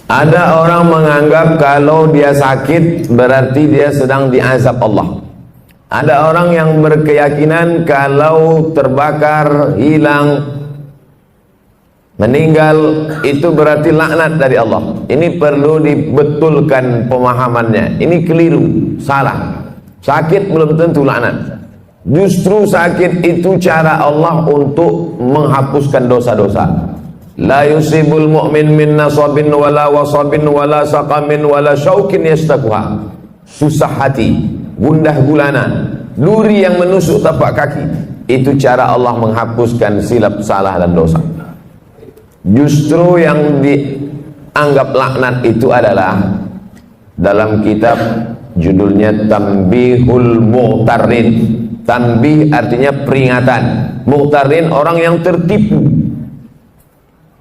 Ada orang menganggap kalau dia sakit berarti dia sedang diazab Allah. Ada orang yang berkeyakinan kalau terbakar, hilang, meninggal itu berarti laknat dari Allah. Ini perlu dibetulkan pemahamannya. Ini keliru, salah. Sakit belum tentu laknat. Justru sakit itu cara Allah untuk menghapuskan dosa-dosa. La yusibul mu'min min nasabin wala wasabin wala saqamin wala syaukin yastakuha. Susah hati, gundah gulana, duri yang menusuk tapak kaki. Itu cara Allah menghapuskan silap, salah dan dosa. Justru yang dianggap laknat itu adalah dalam kitab judulnya Tanbihul Mughtarrin. Tanbih artinya peringatan, Mughtarrin orang yang tertipu.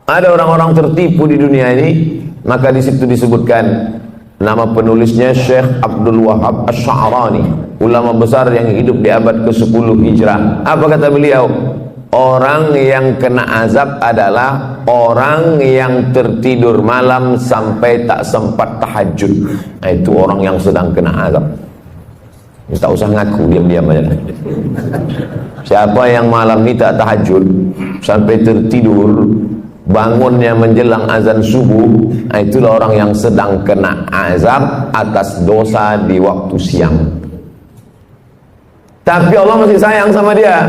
Ada orang-orang tertipu di dunia ini, maka di situ disebutkan nama penulisnya Syekh Abdul Wahab Asy'arani, ulama besar yang hidup di abad ke-10 Hijrah. Apa kata beliau? Orang yang kena azab adalah orang yang tertidur malam sampai tak sempat tahajud. Nah, itu orang yang sedang kena azab. Tak usah ngaku, diam-diam aja. Siapa yang malam ini tak tahajud sampai tertidur, bangunnya menjelang azan subuh, itulah orang yang sedang kena azab atas dosa di waktu siang. Tapi Allah masih sayang sama dia.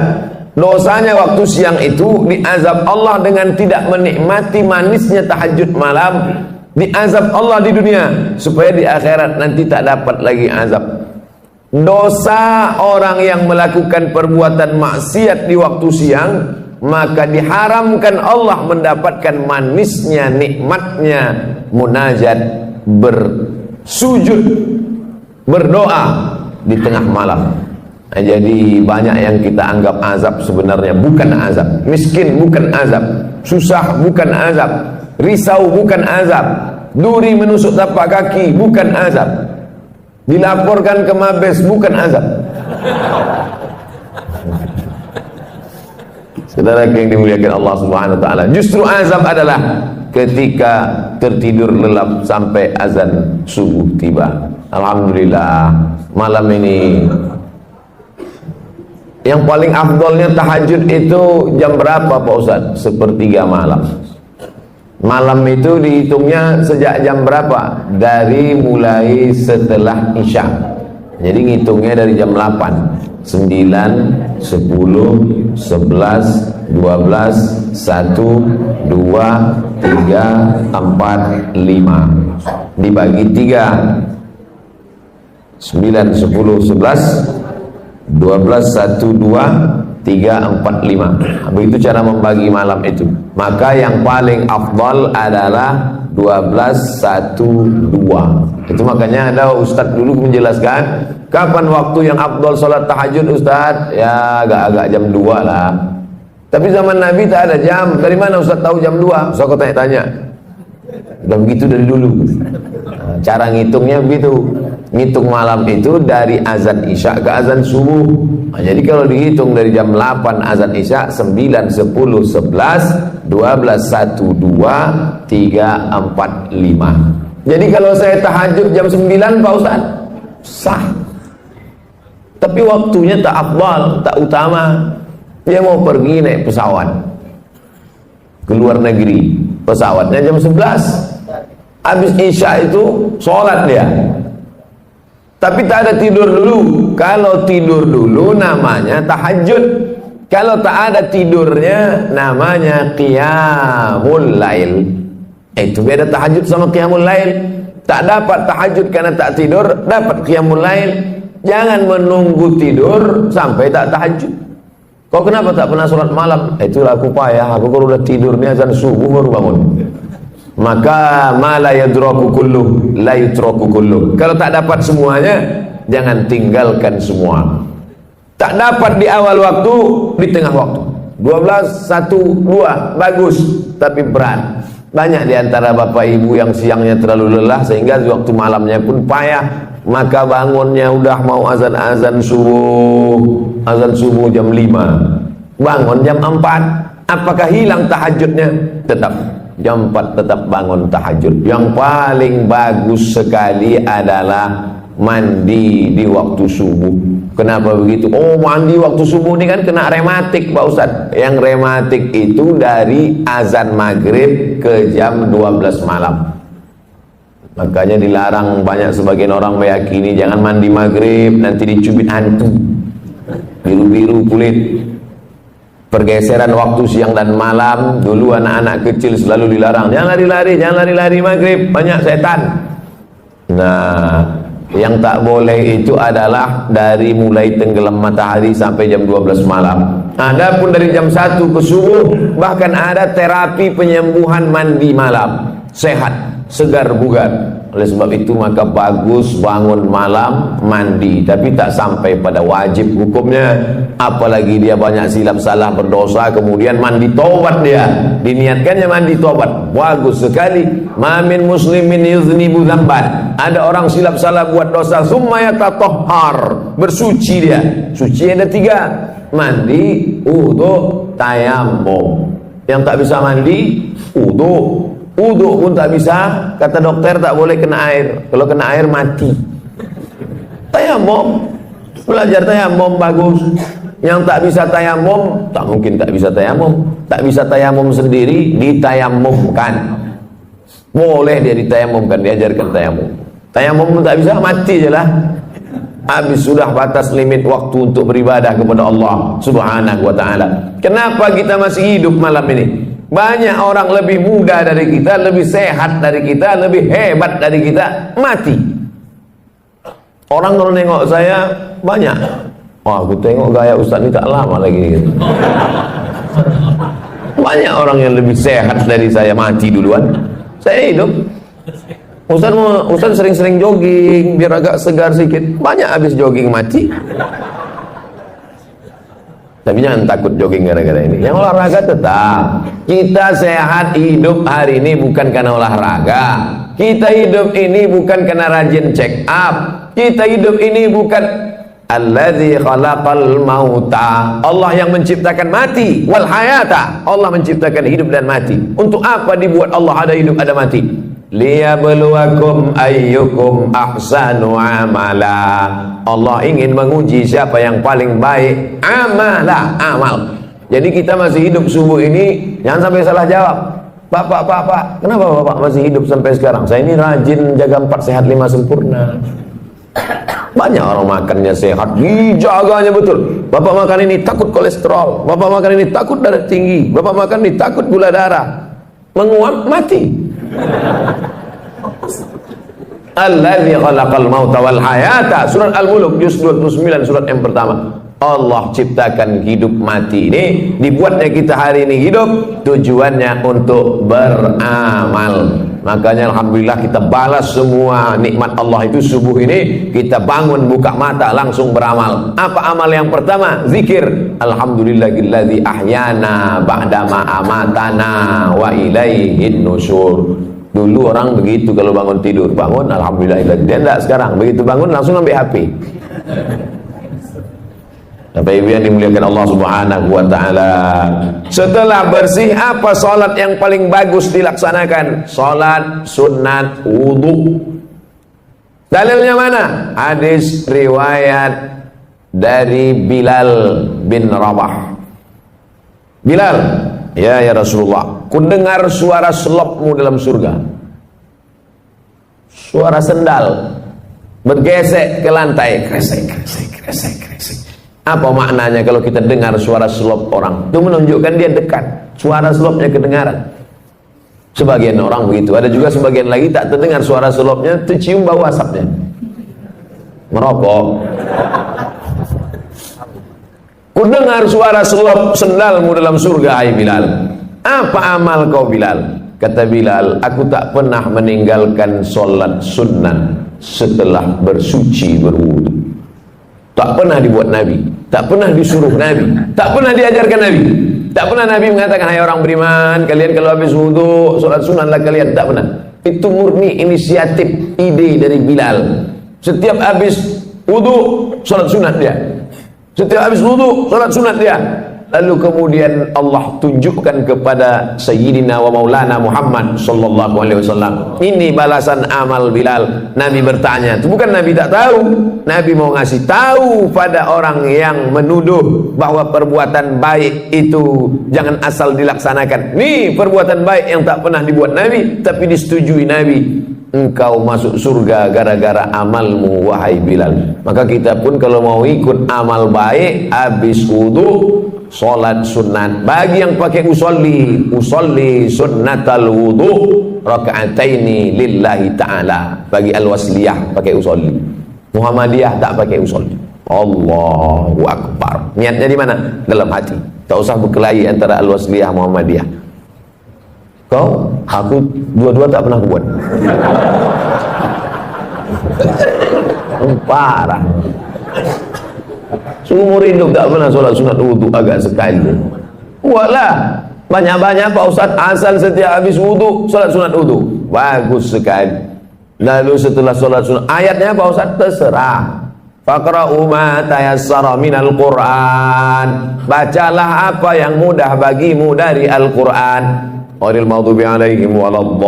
Dosanya waktu siang itu diazab Allah dengan tidak menikmati manisnya tahajud malam, diazab Allah di dunia supaya di akhirat nanti tak dapat lagi azab. Dosa orang yang melakukan perbuatan maksiat di waktu siang, maka diharamkan Allah mendapatkan manisnya, nikmatnya munajat, bersujud, berdoa di tengah malam. Nah, jadi banyak yang kita anggap azab sebenarnya bukan azab. Miskin bukan azab, susah bukan azab, risau bukan azab, duri menusuk tapak kaki bukan azab, dilaporkan ke Mabes bukan azab. Saudara yang dimuliakan Allah Subhanahu wa taala, justru azab adalah ketika tertidur lelap sampai azan subuh tiba. Alhamdulillah, malam ini yang paling afdolnya tahajud itu jam berapa Pak Ustaz? Sepertiga malam. Malam itu dihitungnya sejak jam berapa? Dari mulai setelah Isya. Jadi ngitungnya dari jam 8, 9, 10, 11, 12, 1, 2, 3, 4, 5. Dibagi 3. 9, 10, 11, 12, 1, 2, 3, 4, 5. Begitu cara membagi malam itu. Maka yang paling afdal adalah 12, 1, 2. Itu makanya ada Ustadz dulu menjelaskan kapan waktu yang afdal sholat tahajud Ustadz? Ya agak-agak jam 2 lah. Tapi zaman Nabi tak ada jam. Dari mana Ustadz tahu jam 2? Saya kok tanya-tanya. Udah begitu dari dulu. Cara ngitungnya begitu. Ngitung malam itu dari azan Isya ke azan subuh. Nah, jadi kalau dihitung dari jam 8 azan Isya, 9, 10, 11, 12, 1, 2, 3, 4, 5. Jadi kalau saya tahajud jam 9 Pak Ustaz, sah. Tapi waktunya tak afdal, tak utama. Dia mau pergi naik pesawat ke luar negeri, pesawatnya jam 11. Habis Isya itu sholat dia. Tapi tak ada tidur dulu. Kalau tidur dulu namanya tahajud. Kalau tak ada tidurnya namanya qiyamul lail. Itu beda tahajud sama qiyamul lail. Tak dapat tahajud karena tak tidur, dapat qiyamul lail. Jangan menunggu tidur sampai tak tahajud. Kau kenapa tak pernah sholat malam? Itulah aku payah. Aku kalau udah tidur ni azan subuh baru bangun. Maka ma la yadraku kulluh la yutraku kulluh. Kalau tak dapat semuanya, jangan tinggalkan semua. Tak dapat di awal waktu, di tengah waktu. 12, 1, 2 bagus, tapi berat. Banyak di antara bapak ibu yang siangnya terlalu lelah sehingga di waktu malamnya pun payah. Maka bangunnya udah mau azan subuh jam 5. Bangun jam 4. Apakah hilang tahajudnya? Tetap. jam 4 tetap bangun tahajud. Yang paling bagus sekali adalah mandi di waktu subuh. Kenapa begitu? Oh, mandi waktu subuh ini kan kena rematik Pak Ustadz. Yang rematik itu dari azan maghrib ke jam 12 malam. Makanya dilarang, banyak sebagian orang meyakini jangan mandi maghrib, nanti dicubit hantu, biru-biru kulit. Pergeseran waktu siang dan malam. Dulu anak-anak kecil selalu dilarang, jangan lari-lari, jangan lari-lari maghrib, banyak setan. Nah, yang tak boleh itu adalah dari mulai tenggelam matahari sampai jam 12 malam. Adapun dari jam 1 ke subuh, bahkan ada terapi penyembuhan mandi malam, sehat, segar bugar. Oleh sebab itu maka bagus bangun malam mandi, tapi tak sampai pada wajib hukumnya. Apalagi dia banyak silap salah berdosa, kemudian mandi tobat, dia diniatkannya mandi tobat, bagus sekali. Ma min muslimin yuznibu dzamban, ada orang silap salah buat dosa, summa yatatahhar, bersuci dia. Suci ada 3, mandi, wudu, tayammum. Yang tak bisa mandi, wudu. Wudu pun tak bisa, kata dokter tak boleh kena air. Kalau kena air mati. Tayamum, belajar tayamum bagus. Yang tak bisa tayamum, tak mungkin tak bisa tayamum. Tak bisa tayamum sendiri, ditayamumkan. Boleh dia ditayamumkan, diajarkan tayamum. Tayamum pun tak bisa, mati je lah. Habis sudah batas limit waktu untuk beribadah kepada Allah Subhanahu wa ta'ala. Kenapa kita masih hidup malam ini? Banyak orang lebih muda dari kita, lebih sehat dari kita, lebih hebat dari kita, mati. Orang kalau nengok saya banyak, wah aku tengok gaya Ustaz ini tak lama lagi gitu. Banyak orang yang lebih sehat dari saya mati duluan. Saya hidup. Ustaz sering-sering jogging biar agak segar sedikit, banyak habis jogging mati. Tapi jangan takut jogging gara-gara ini. Yang olahraga tetap. Kita sehat hidup hari ini bukan karena olahraga. Kita hidup ini bukan karena rajin check up. Kita hidup ini bukan alladzi khalaqal mauta. Allah yang menciptakan mati wal hayata. Allah menciptakan hidup dan mati. Untuk apa dibuat Allah ada hidup ada mati? Liyabluwakum ayyukum ahsanu amala. Allah ingin menguji siapa yang paling baik amal. Jadi kita masih hidup subuh ini, jangan sampai salah jawab. Pak, kenapa Bapak masih hidup sampai sekarang? Saya ini rajin jaga 4 sehat 5 sempurna. Banyak orang makannya sehat, dijaganya betul. Bapak makan ini takut kolesterol, Bapak makan ini takut darah tinggi, Bapak makan ini takut gula darah, menguap mati. Alladzi khalaqal mauta wal hayata, surat Al-Mulk juz 29, surat yang pertama. Allah ciptakan hidup mati ini, dibuatnya kita hari ini hidup, tujuannya untuk beramal. Makanya alhamdulillah kita balas semua nikmat Allah itu subuh ini, kita bangun buka mata langsung beramal. Apa amal yang pertama? Zikir. Alhamdulillahilladzi ahyana ba'dama amatana wa ilaihin nusyur. Dulu orang begitu kalau bangun tidur, bangun alhamdulillah. Dia enggak sekarang, begitu bangun langsung ambil HP. Bapak Ibu yang dimuliakan Allah Subhanahu wa taala. Setelah bersih, apa salat yang paling bagus dilaksanakan? Salat sunat wudu. Dalilnya mana? Hadis riwayat dari Bilal bin Rabah. Bilal, ya Rasulullah, ku dengar suara selopmu dalam surga. Suara sendal bergesek ke lantai, kresek. Apa maknanya kalau kita dengar suara selop orang? Itu menunjukkan dia dekat, suara selopnya kedengaran. Sebagian orang begitu, ada juga sebagian lagi tak terdengar suara selopnya, tercium bau asapnya. Merokok. Ku dengar suara selop sendalmu dalam surga, hai Bilal. Apa amal kau Bilal? Kata Bilal, aku tak pernah meninggalkan solat sunnah setelah bersuci berwudu. Tak pernah dibuat Nabi, tak pernah disuruh Nabi, tak pernah diajarkan Nabi, tak pernah Nabi mengatakan, hai orang beriman, kalian kalau habis wudu solat sunatlah kalian. Tak pernah. Itu murni inisiatif, ide dari Bilal. Setiap habis wudu solat sunat dia, setiap habis wudu solat sunat dia. Lalu kemudian Allah tunjukkan kepada Sayyidina wa Maulana Muhammad sallallahu alaihi wasallam, ini balasan amal Bilal. Nabi bertanya, itu bukan Nabi tak tahu, Nabi mau ngasih tahu pada orang yang menuduh bahwa perbuatan baik itu jangan asal dilaksanakan. Nih perbuatan baik yang tak pernah dibuat Nabi tapi disetujui Nabi. Engkau masuk surga gara-gara amalmu wahai Bilal. Maka kita pun kalau mau ikut amal baik, habis wudu sholat sunat. Bagi yang pakai usolli sunnatal wudu raka'ataini lillahi ta'ala. Bagi al-wasliyah pakai usolli, Muhammadiyah tak pakai usolli. Allahu Akbar. Niatnya di mana? Dalam hati. Tak usah berkelahi antara al-wasliyah Muhammadiyah. Kau, aku dua-dua tak pernah buat. Parah. Seumur hidup tak pernah sholat sunat wudu agak sekali. Walah, banyak-banyak Pak Ustaz, asal setiap habis wudu sholat sunat wudu. Bagus sekali. Lalu setelah sholat sunat, ayatnya Pak Ustaz terserah. Faqra'u ma tayassara minal Qur'an. Bacalah apa yang mudah bagimu dari Al-Quran. Ghairil maghdubi alaihim waladdallin.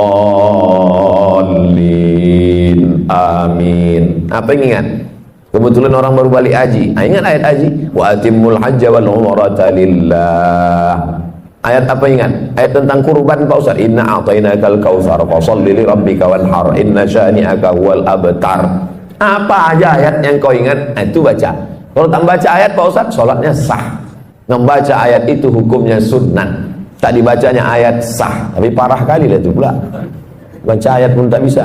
Amin. Apa yang ingat? Kebetulan orang baru balik haji. Ingat ayat haji? Wa atimmul hajja wal umrata lillah. Ayat apa ingat? Ayat tentang kurban Pak Ustaz. Inna a'tainakal kautsar fasholli li rabbika wanhar inna syani'aka huwal abtar. Apa aja ayat yang kau ingat? Itu baca. Kalau tak baca ayat Pak Ustaz, sholatnya sah. Membaca ayat itu hukumnya sunnah. Tak dibacanya ayat sah, tapi parah kali lah itu pula. Baca ayat pun tak bisa.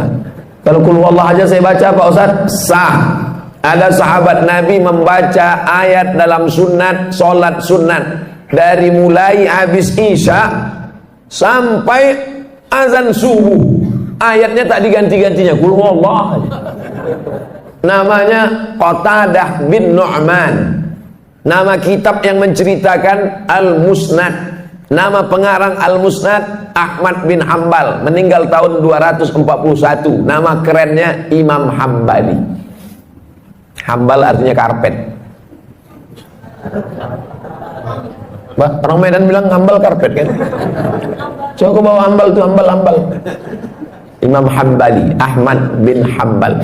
Kalau qul huwallah aja saya baca Pak Ustaz, sah. Ada sahabat Nabi membaca ayat dalam sunat, solat sunat, dari mulai habis isya sampai azan subuh. Ayatnya tak diganti-gantinya, qul huwallah aja. Namanya Qatadah bin Nu'man. Nama kitab yang menceritakan Al-Musnad. Nama pengarang Al-Musnad Ahmad bin Hambal, meninggal tahun 241. Nama kerennya Imam Hambali. Hambal artinya karpet. Bah, orang Medan bilang hambal karpet kan? Coba bawa hambal tuh, hambal. Imam Hambali, Ahmad bin Hambal.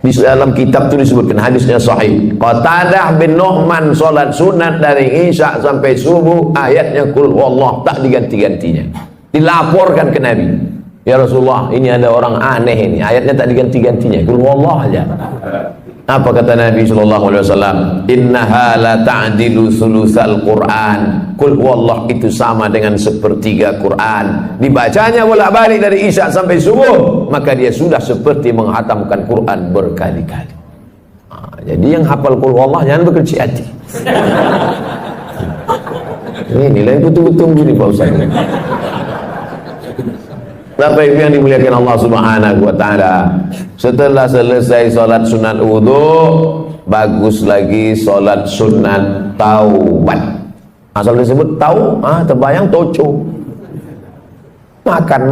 Di dalam kitab itu disebutkan, hadisnya sahih. Qatadah bin Nu'man sholat sunat dari isya sampai subuh, ayatnya qul huwallah tak diganti-gantinya. Dilaporkan ke Nabi, ya Rasulullah, ini ada orang aneh ini, ayatnya tak diganti-gantinya, qul huwallah aja. Apa kata Nabi SAW? Innaha la ta'dilu sulusal Qur'an. Qul huwallah itu sama dengan sepertiga Quran. Dibacanya bolak-balik dari isya sampai subuh, maka dia sudah seperti menghatamkan Quran berkali-kali. Jadi yang hafal qul huwallah jangan berkecil hati. Ini nilai betul-betul ini Pak Ustaz. Bapak Ibu yang dimuliakan Allah Subhanahu wa taala. Setelah selesai salat sunat wudu, bagus lagi salat sunat taubat. Asal disebut tau, terbayang toco. Makan.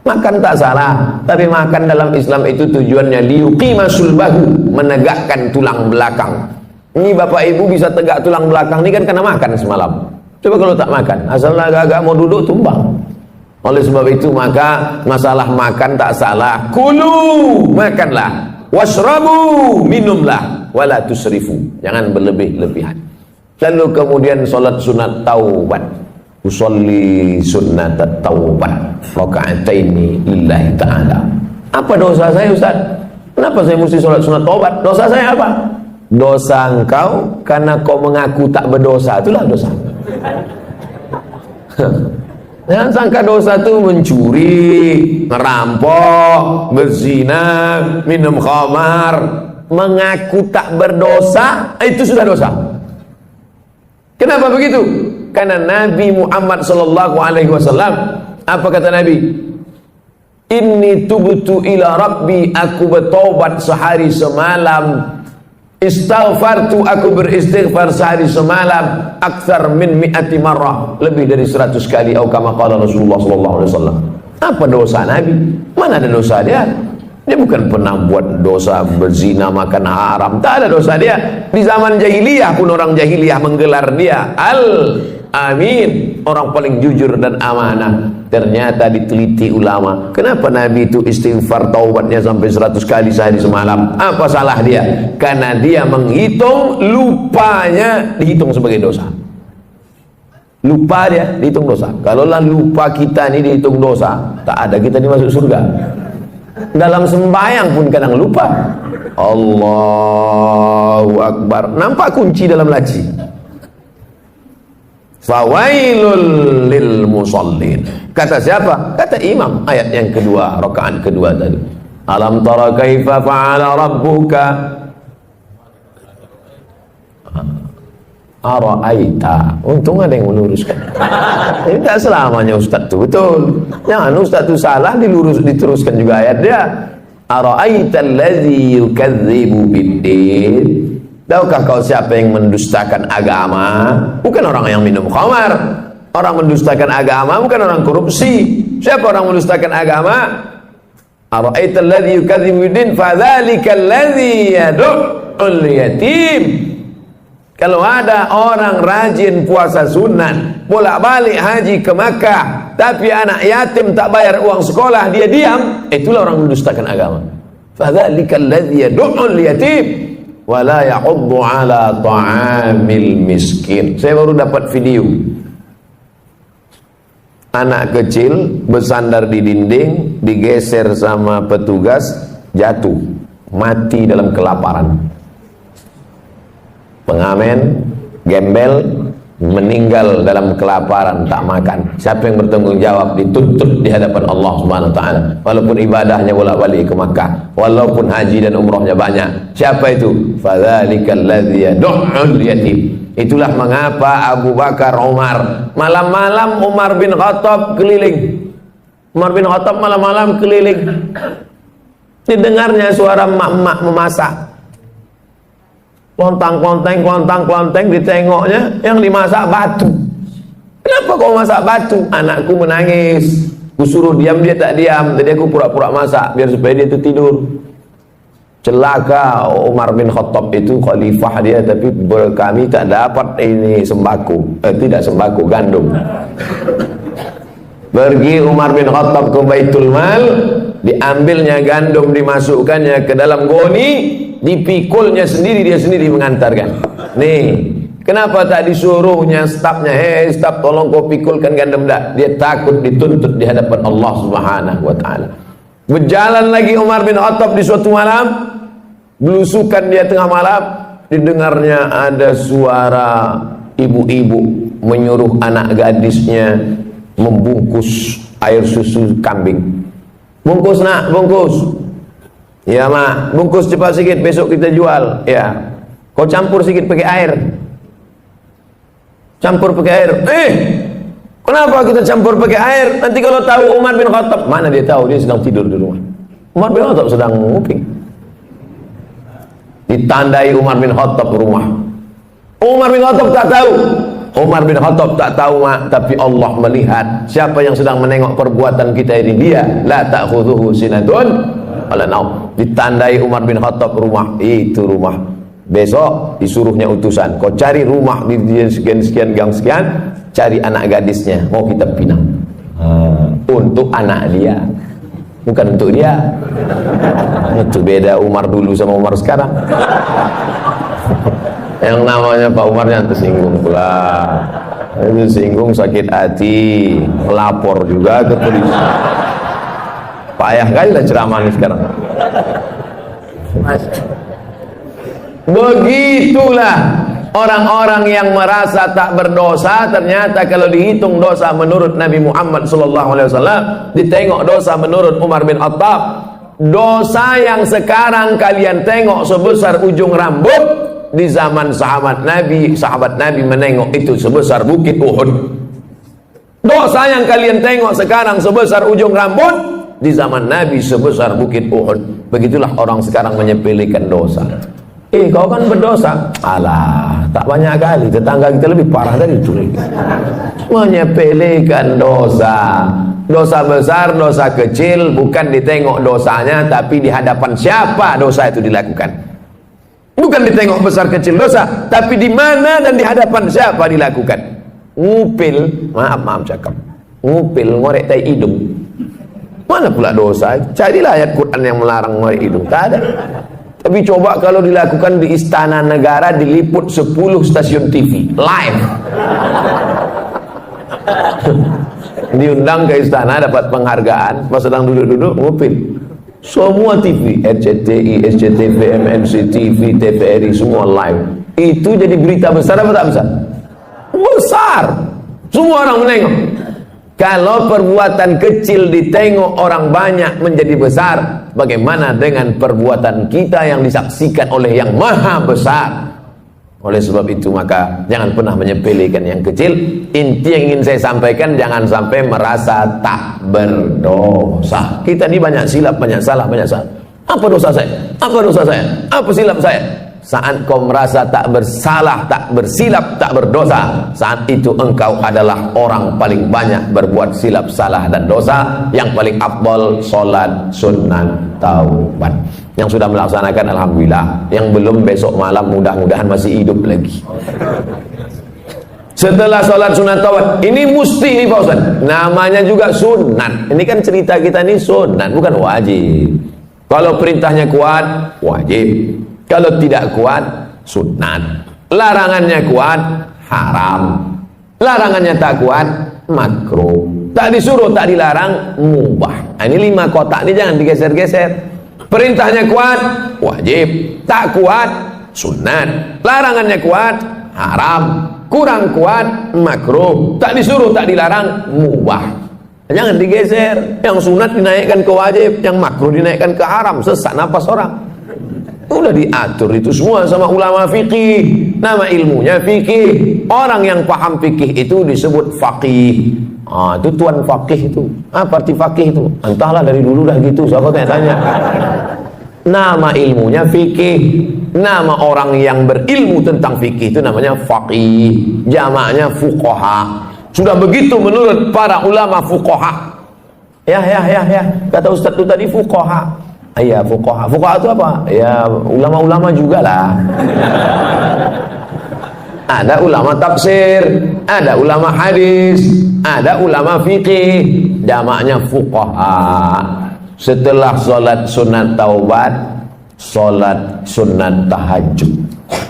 Makan tak salah, tapi makan dalam Islam itu tujuannya liyuqima sulbahu, menegakkan tulang belakang. Ini Bapak Ibu bisa tegak tulang belakang ini kan karena makan semalam. Coba kalau tak makan, asal agak-agak mau duduk tumbang. Oleh sebab itu maka masalah makan tak salah. Kulu, makanlah. Washrabu, minumlah. Wala tusrifu, jangan berlebih-lebihan. Lalu kemudian solat sunat taubat. Usolli sunnat taubat raka'ataini lillahi ta'ala. Apa dosa saya Ustaz? Kenapa saya mesti solat sunat taubat? Dosa saya apa? Dosa engkau karena kau mengaku tak berdosa, itulah dosa. Jangan sangka dosa itu mencuri, merampok, berzina, minum khamar. Mengaku tak berdosa, itu sudah dosa. Kenapa begitu? Karena Nabi Muhammad SAW, apa kata Nabi? Inni tubtu ila Rabbi, aku bertobat sehari semalam. Istaghfartu, aku beristighfar sehari semalam aktsar min mi'ati marrah, lebih dari 100 kali, atau kama qala Rasulullah sallallahu alaihi wasallam. Apa dosa Nabi? Mana ada dosa dia? Dia bukan pernah buat dosa berzina, makan haram. Tak ada dosa dia. Di zaman jahiliyah pun orang jahiliyah menggelar dia Al-Amin, orang paling jujur dan amanah. Ternyata diteliti ulama, kenapa Nabi itu istighfar taubatnya sampai 100 kali sehari semalam? Apa salah dia? Karena dia menghitung lupanya dihitung sebagai dosa. Lupa dia dihitung dosa. Kalaulah lupa kita ini dihitung dosa, tak ada kita dimasuk surga. Dalam sembahyang pun kadang lupa. Allahu Akbar, nampak kunci dalam laci. Fawailul lil musallin. Kata siapa? Kata imam. Ayat yang kedua, rakaat kedua tadi. Alam tara kaifa fa'ala rabbuka Ara'aita. Untung ada yang meluruskan. Ini tak selamanya Ustaz itu betul. Jangan Ustaz itu salah diteruskan juga ayat dia. Ara'aita allazi yukadzibu biddin. Tahukah kau siapa yang mendustakan agama? Bukan orang yang minum khamar. Orang mendustakan agama bukan orang korupsi. Siapa orang mendustakan agama? Ara'aita allazi yukadzibu biddin fadzalika allazi yad'ul yatim. Kalau ada orang rajin puasa sunat, bolak-balik haji ke Makkah, tapi anak yatim tak bayar uang sekolah, dia diam, itulah orang mendustakan agama. Fadzalika alladzi yad'ul yatim wa la ya'uddu 'ala ta'amil miskin. Saya baru dapat video. Anak kecil bersandar di dinding, digeser sama petugas, jatuh, mati dalam kelaparan. Pengamen, gembel, meninggal dalam kelaparan, tak makan. Siapa yang bertanggung jawab? Dituntut di hadapan Allah Subhanahu wa taala. Walaupun ibadahnya bolak-balik ke Makkah, walaupun haji dan umrahnya banyak. Siapa itu? Fadzalikal ladzi yad'ul yatim. Itulah mengapa Abu Bakar, Umar, malam-malam Umar bin Khattab keliling. Umar bin Khattab malam-malam keliling. Didengarnya suara emak-emak memasak. Klontang-klonteng, ditengoknya yang dimasak batu. Kenapa kau masak batu? Anakku menangis. Ku suruh diam, dia tak diam. Jadi aku pura-pura masak biar supaya dia itu tidur. Celaka Umar bin Khattab itu, khalifah dia, tapi kami tak dapat ini sembako. Tidak sembako, gandum. Pergi Umar bin Khattab ke Baitul Mal, diambilnya gandum, dimasukkannya ke dalam goni, dipikulnya sendiri, dia sendiri mengantarkan. Nih, kenapa tak disuruhnya stafnya, hei staf tolong kau pikulkan gandum dah. Dia takut dituntut di hadapan Allah Subhanahu wa taala. Berjalan lagi Umar bin Khattab di suatu malam, belusukan dia tengah malam, didengarnya ada suara ibu-ibu menyuruh anak gadisnya membungkus air susu kambing. Bungkus nak, bungkus. Ya mak, bungkus cepat sikit, besok kita jual. Ya, kau campur sikit pakai air. Campur pakai air. Kenapa kita campur pakai air? Nanti kalau tahu Umar bin Khattab, mana dia tahu, dia sedang tidur di rumah. Umar bin Khattab sedang nguping. Ditandai Umar bin Khattab rumah. Umar bin Khattab tak tahu. Umar bin Khattab tak tahu mak, tapi Allah melihat. Siapa yang sedang menengok perbuatan kita ini? Dia. La ta'khudhuhu sinatun wala naum. Ditandai Umar bin Khattab rumah. Itu rumah. Besok disuruhnya utusan, kau cari rumah di sekian-sekian gang sekian, cari anak gadisnya, mau kita pinang. Untuk anak dia, bukan untuk dia. Itu beda Umar dulu sama Umar sekarang. Yang namanya Pak Umar yang tersinggung pula. Itu singgung, sakit hati, melapor juga ke polisi. Payah kali lah ceramah ini sekarang. Begitulah orang-orang yang merasa tak berdosa, ternyata kalau dihitung dosa menurut Nabi Muhammad SAW, ditengok dosa menurut Umar bin Khattab, dosa yang sekarang kalian tengok sebesar ujung rambut, di zaman sahabat Nabi menengok itu sebesar bukit Uhud. Dosa yang kalian tengok sekarang sebesar ujung rambut, di zaman Nabi sebesar bukit Uhud. Begitulah orang sekarang menyepelekan dosa. Kau kan berdosa. Alah, tak banyak kali, tetangga kita lebih parah dari itu. Menyepelekan dosa. Dosa besar, dosa kecil, bukan ditengok dosanya, tapi di hadapan siapa dosa itu dilakukan. Bukan ditengok besar kecil dosa, tapi di mana dan di hadapan siapa dilakukan. Ngupil, maaf cakap, ngupil ngorek tai hidung, mana pula dosa? Carilah ayat Quran yang melarang ngorek hidung, tak ada. Tapi coba kalau dilakukan di istana negara, diliput 10 stasiun TV live. Diundang ke istana, dapat penghargaan, pas sedang duduk-duduk ngupil. Semua TV, RCTI, SCTV, MNC TV, TVRI, semua live. Itu jadi berita besar apa tak besar? Besar. Semua orang menengok. Kalau perbuatan kecil ditengok orang banyak menjadi besar, bagaimana dengan perbuatan kita yang disaksikan oleh yang maha besar? Oleh sebab itu maka jangan pernah menyepelekan yang kecil. Inti yang ingin saya sampaikan, jangan sampai merasa tak berdosa. Kita ini banyak silap, banyak salah, banyak salah. Apa dosa saya? Apa dosa saya? Apa silap saya? Saat kau merasa tak bersalah, tak bersilap, tak berdosa, saat itu engkau adalah orang paling banyak berbuat silap, salah dan dosa. Yang paling afdal solat sunat taubat. Yang sudah melaksanakan alhamdulillah, yang belum besok malam mudah-mudahan masih hidup lagi. Setelah sholat sunat taubat, ini mesti nih Pak Ustaz, namanya juga sunat. Ini kan cerita kita nih sunat, bukan wajib. Kalau perintahnya kuat, wajib. Kalau tidak kuat, sunat. Larangannya kuat, haram. Larangannya tak kuat, makruh. Tak disuruh, tak dilarang, mubah. Nah, ini 5 kotak ini jangan digeser-geser. Perintahnya kuat, wajib. Tak kuat, sunat. Larangannya kuat, haram. Kurang kuat, makruh. Tak disuruh, tak dilarang, mubah. Jangan digeser. Yang sunat dinaikkan ke wajib, yang makruh dinaikkan ke haram. Sesak napas orang. Udah diatur itu semua sama ulama fikih. Nama ilmunya fikih. Orang yang paham fikih itu disebut faqih. Itu tuan faqih itu. Apa arti faqih itu? Entahlah, dari dulu dah gitu, siapa tanya-tanya. Nama ilmunya fikih. Nama orang yang berilmu tentang fikih itu namanya faqih. Jamaknya fuqaha. Sudah begitu menurut para ulama fuqaha. Ya. Kata Ustaz itu tadi fuqaha. Iya, fuqaha. Fuqaha itu apa? Ya, ulama-ulama juga lah. Ada ulama tafsir, ada ulama hadis, ada ulama fikih. Jamaknya fuqaha. Setelah sholat sunat taubat, sholat sunat tahajud.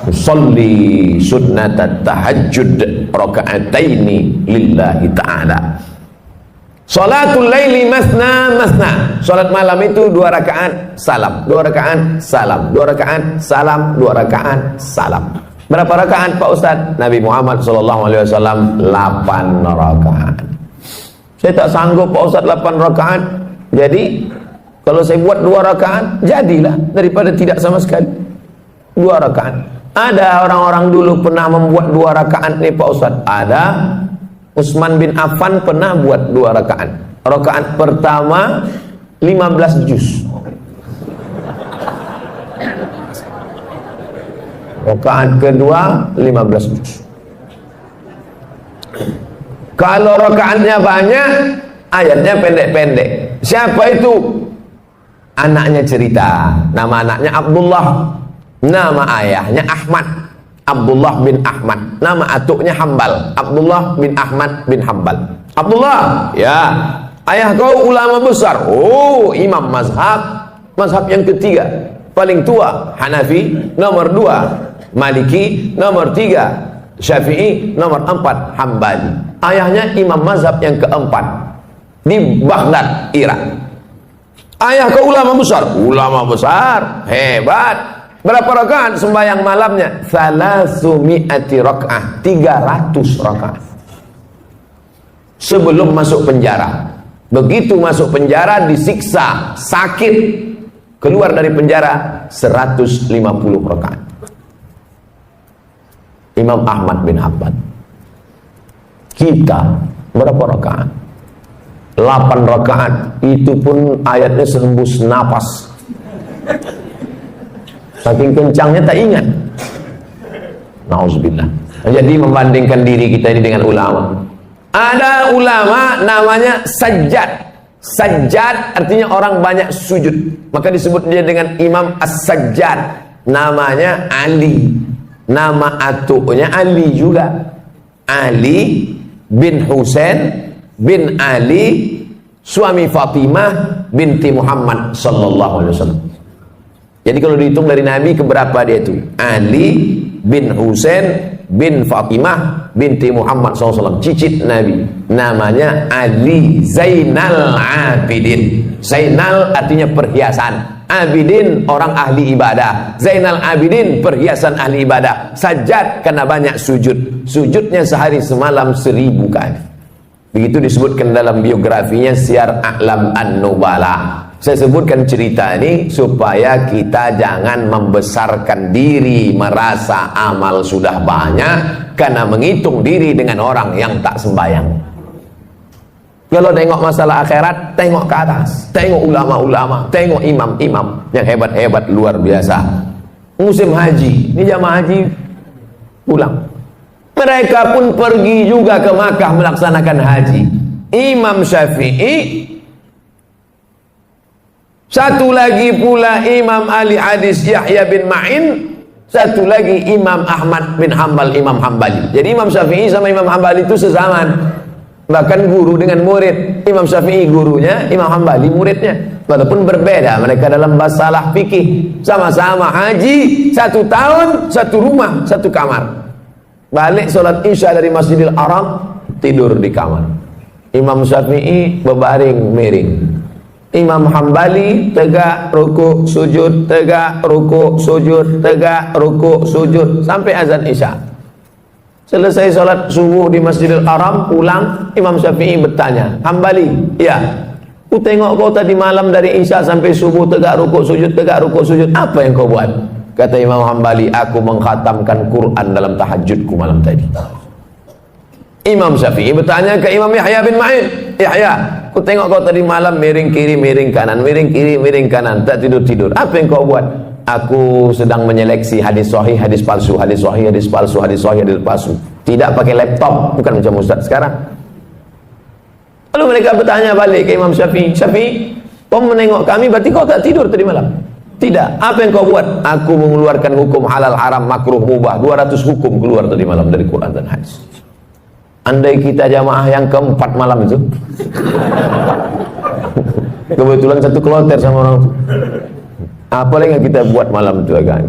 Sholli sunat tahajud raka'ataini lillahi ta'ala. Sholatul laili masna masna. Sholat malam itu 2 rakaat salam, 2 rakaat salam, 2 rakaat salam, 2 rakaat salam. Berapa rakaat Pak Ustaz? Nabi Muhammad SAW 8 rakaat. Saya tak sanggup Pak Ustaz 8 rakaat. Jadi kalau saya buat 2 rakaat, jadilah daripada tidak sama sekali. 2 rakaat. Ada orang-orang dulu pernah membuat 2 rakaat nih Pak Ustaz. Ada. Utsman bin Affan pernah buat 2 rakaat. Rakaat pertama 15 juz. Rakaat kedua 15 juz. Kalau rakaatnya banyak, ayatnya pendek-pendek. Siapa itu? Anaknya cerita. Nama anaknya Abdullah. Nama ayahnya Ahmad. Abdullah bin Ahmad. Nama atuknya Hambal. Abdullah bin Ahmad bin Hambal. Abdullah, ya, ayah kau ulama besar. Oh, imam mazhab. Mazhab yang ketiga, paling tua Hanafi, nomor 2 Maliki, nomor 3 Syafi'i, nomor 4 Hambali. Ayahnya imam mazhab yang keempat di Baghdad, Irak. Ayah kau ulama besar. Ulama besar, hebat. Berapa rakaat sembahyang malamnya? 300 rakaat. 300 rakaat. Sebelum masuk penjara. Begitu masuk penjara disiksa, sakit. Keluar dari penjara 150 rakaat. Imam Ahmad bin Hanbal. Kita berapa rakaat? 8 rakaat. Itu pun ayatnya sembus napas. Saking kencangnya tak ingat. Nauzubillah. Jadi membandingkan diri kita ini dengan ulama. Ada ulama namanya Sajjad. Sajjad artinya orang banyak sujud, maka disebut dia dengan Imam As-Sajjad. Namanya Ali, nama atuknya Ali juga, Ali bin Husain bin Ali, suami Fatimah binti Muhammad sallallahu alaihi wasallam. Jadi kalau dihitung dari Nabi keberapa dia itu? Ali bin Husain bin Fatimah binti Muhammad SAW, cicit Nabi. Namanya Ali Zainal Abidin. Zainal artinya perhiasan, Abidin orang ahli ibadah. Zainal Abidin perhiasan ahli ibadah. Sajjad karena banyak sujud, sujudnya sehari semalam 1000 kali. Begitu disebutkan dalam biografinya Syiar A'lam An-Nubala. Saya sebutkan cerita ini supaya kita jangan membesarkan diri, merasa amal sudah banyak karena menghitung diri dengan orang yang tak sembahyang. Kalau tengok masalah akhirat, tengok ke atas, tengok ulama-ulama, tengok imam-imam yang hebat-hebat luar biasa. Musim haji, ini jamaah haji pulang, mereka pun pergi juga ke Makkah melaksanakan haji. Imam Syafi'i, satu lagi pula Imam Ali Hadis Yahya bin Ma'in, satu lagi Imam Ahmad bin Hanbal, Imam Hambali. Jadi Imam Syafi'i sama Imam Hambali itu sezaman, bahkan guru dengan murid. Imam Syafi'i gurunya, Imam Hambali muridnya, walaupun berbeda mereka dalam masalah fikih. Sama-sama haji, 1 tahun, 1 rumah, 1 kamar. Balik sholat isya dari Masjidil Haram, tidur di kamar. Imam Syafi'i berbaring miring, Imam Hambali tegak rukuk sujud, tegak rukuk sujud, tegak rukuk sujud sampai azan isya. Selesai sholat subuh di Masjidil Haram, pulang, Imam Syafi'i bertanya, Hambali, ya, ku tengok kau tadi malam dari isya sampai subuh tegak rukuk sujud, apa yang kau buat? Kata Imam Hambali, aku mengkhatamkan Quran dalam tahajudku malam tadi. Imam Syafi'i bertanya ke Imam Yahya bin Ma'in, Yahya, ku tengok kau tadi malam miring kiri, miring kanan, miring kiri, miring kanan, tak tidur-tidur. Apa yang kau buat? Aku sedang menyeleksi hadis sahih, hadis palsu, hadis sahih, hadis palsu, hadis sahih, hadis palsu. Tidak pakai laptop, bukan macam Ustaz sekarang. Lalu mereka bertanya balik ke Imam Syafi'i, Syafi'i, kau menengok kami, berarti kau tak tidur tadi malam? Tidak. Apa yang kau buat? Aku mengeluarkan hukum halal, haram, makruh, mubah, 200 hukum keluar tadi malam dari Quran dan hadis. Andai kita jamaah yang keempat malam itu, kebetulan satu kloter sama orang itu, apa lagi yang kita buat malam itu agak?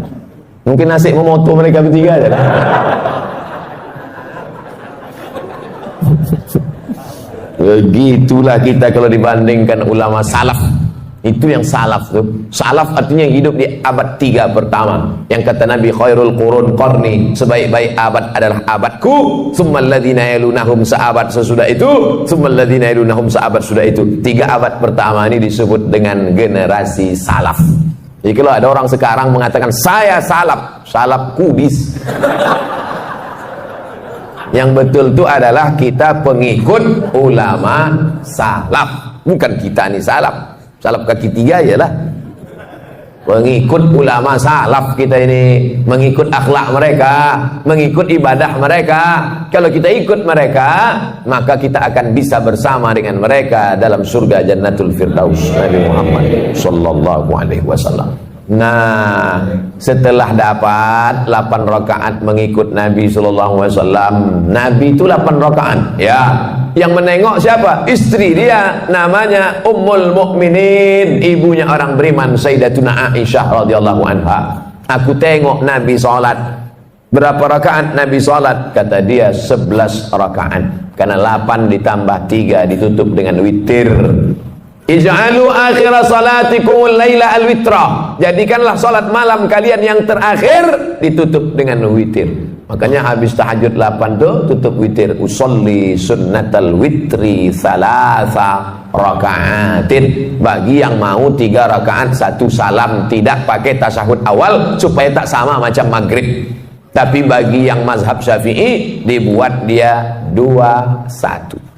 Mungkin nasib memoto mereka bertiga aja lah. Begitulah kita kalau dibandingkan ulama salaf. Itu yang salaf tuh. Salaf artinya hidup di abad 3 pertama. Yang kata Nabi, khairul qurun qarni, sebaik-baik abad adalah abadku, tsummal ladzina yalunahum, seabad sesudah itu, tsummal ladzina yalunahum, seabad sudah itu. 3 abad pertama ini disebut dengan generasi salaf. Jadi kalau ada orang sekarang mengatakan saya salaf, salaf kudis. Yang betul itu adalah kita pengikut ulama salaf, bukan kita nih salaf. Salaf kaki 3 ialah pengikut ulama salaf kita ini, mengikut akhlak mereka, mengikut ibadah mereka. Kalau kita ikut mereka, maka kita akan bisa bersama dengan mereka dalam surga Jannatul Firdaus. Nabi Muhammad sallallahu alaihi wasallam. Nah, setelah dapat 8 rakaat mengikut Nabi sallallahu alaihi wasallam, Nabi itu 8 rakaat, ya. Yang menengok siapa? Istri dia, namanya Ummul Mukminin, ibunya orang beriman, Sayyidatuna Aisyah radhiyallahu anha. Aku tengok Nabi salat. Berapa rakaat Nabi salat? Kata dia 11 rakaat. Karena 8 ditambah 3 ditutup dengan witir. Ij'alu akhir salatikumul laila al-witra. Jadikanlah salat malam kalian yang terakhir ditutup dengan witir. Makanya habis tahajud 8 tuh tutup witir. Usolli sunnatal witri salasa rakaatin. Bagi yang mau 3 rakaat 1 salam, tidak pakai tasyahud awal supaya tak sama macam maghrib. Tapi bagi yang mazhab Syafi'i dibuat dia 2-1.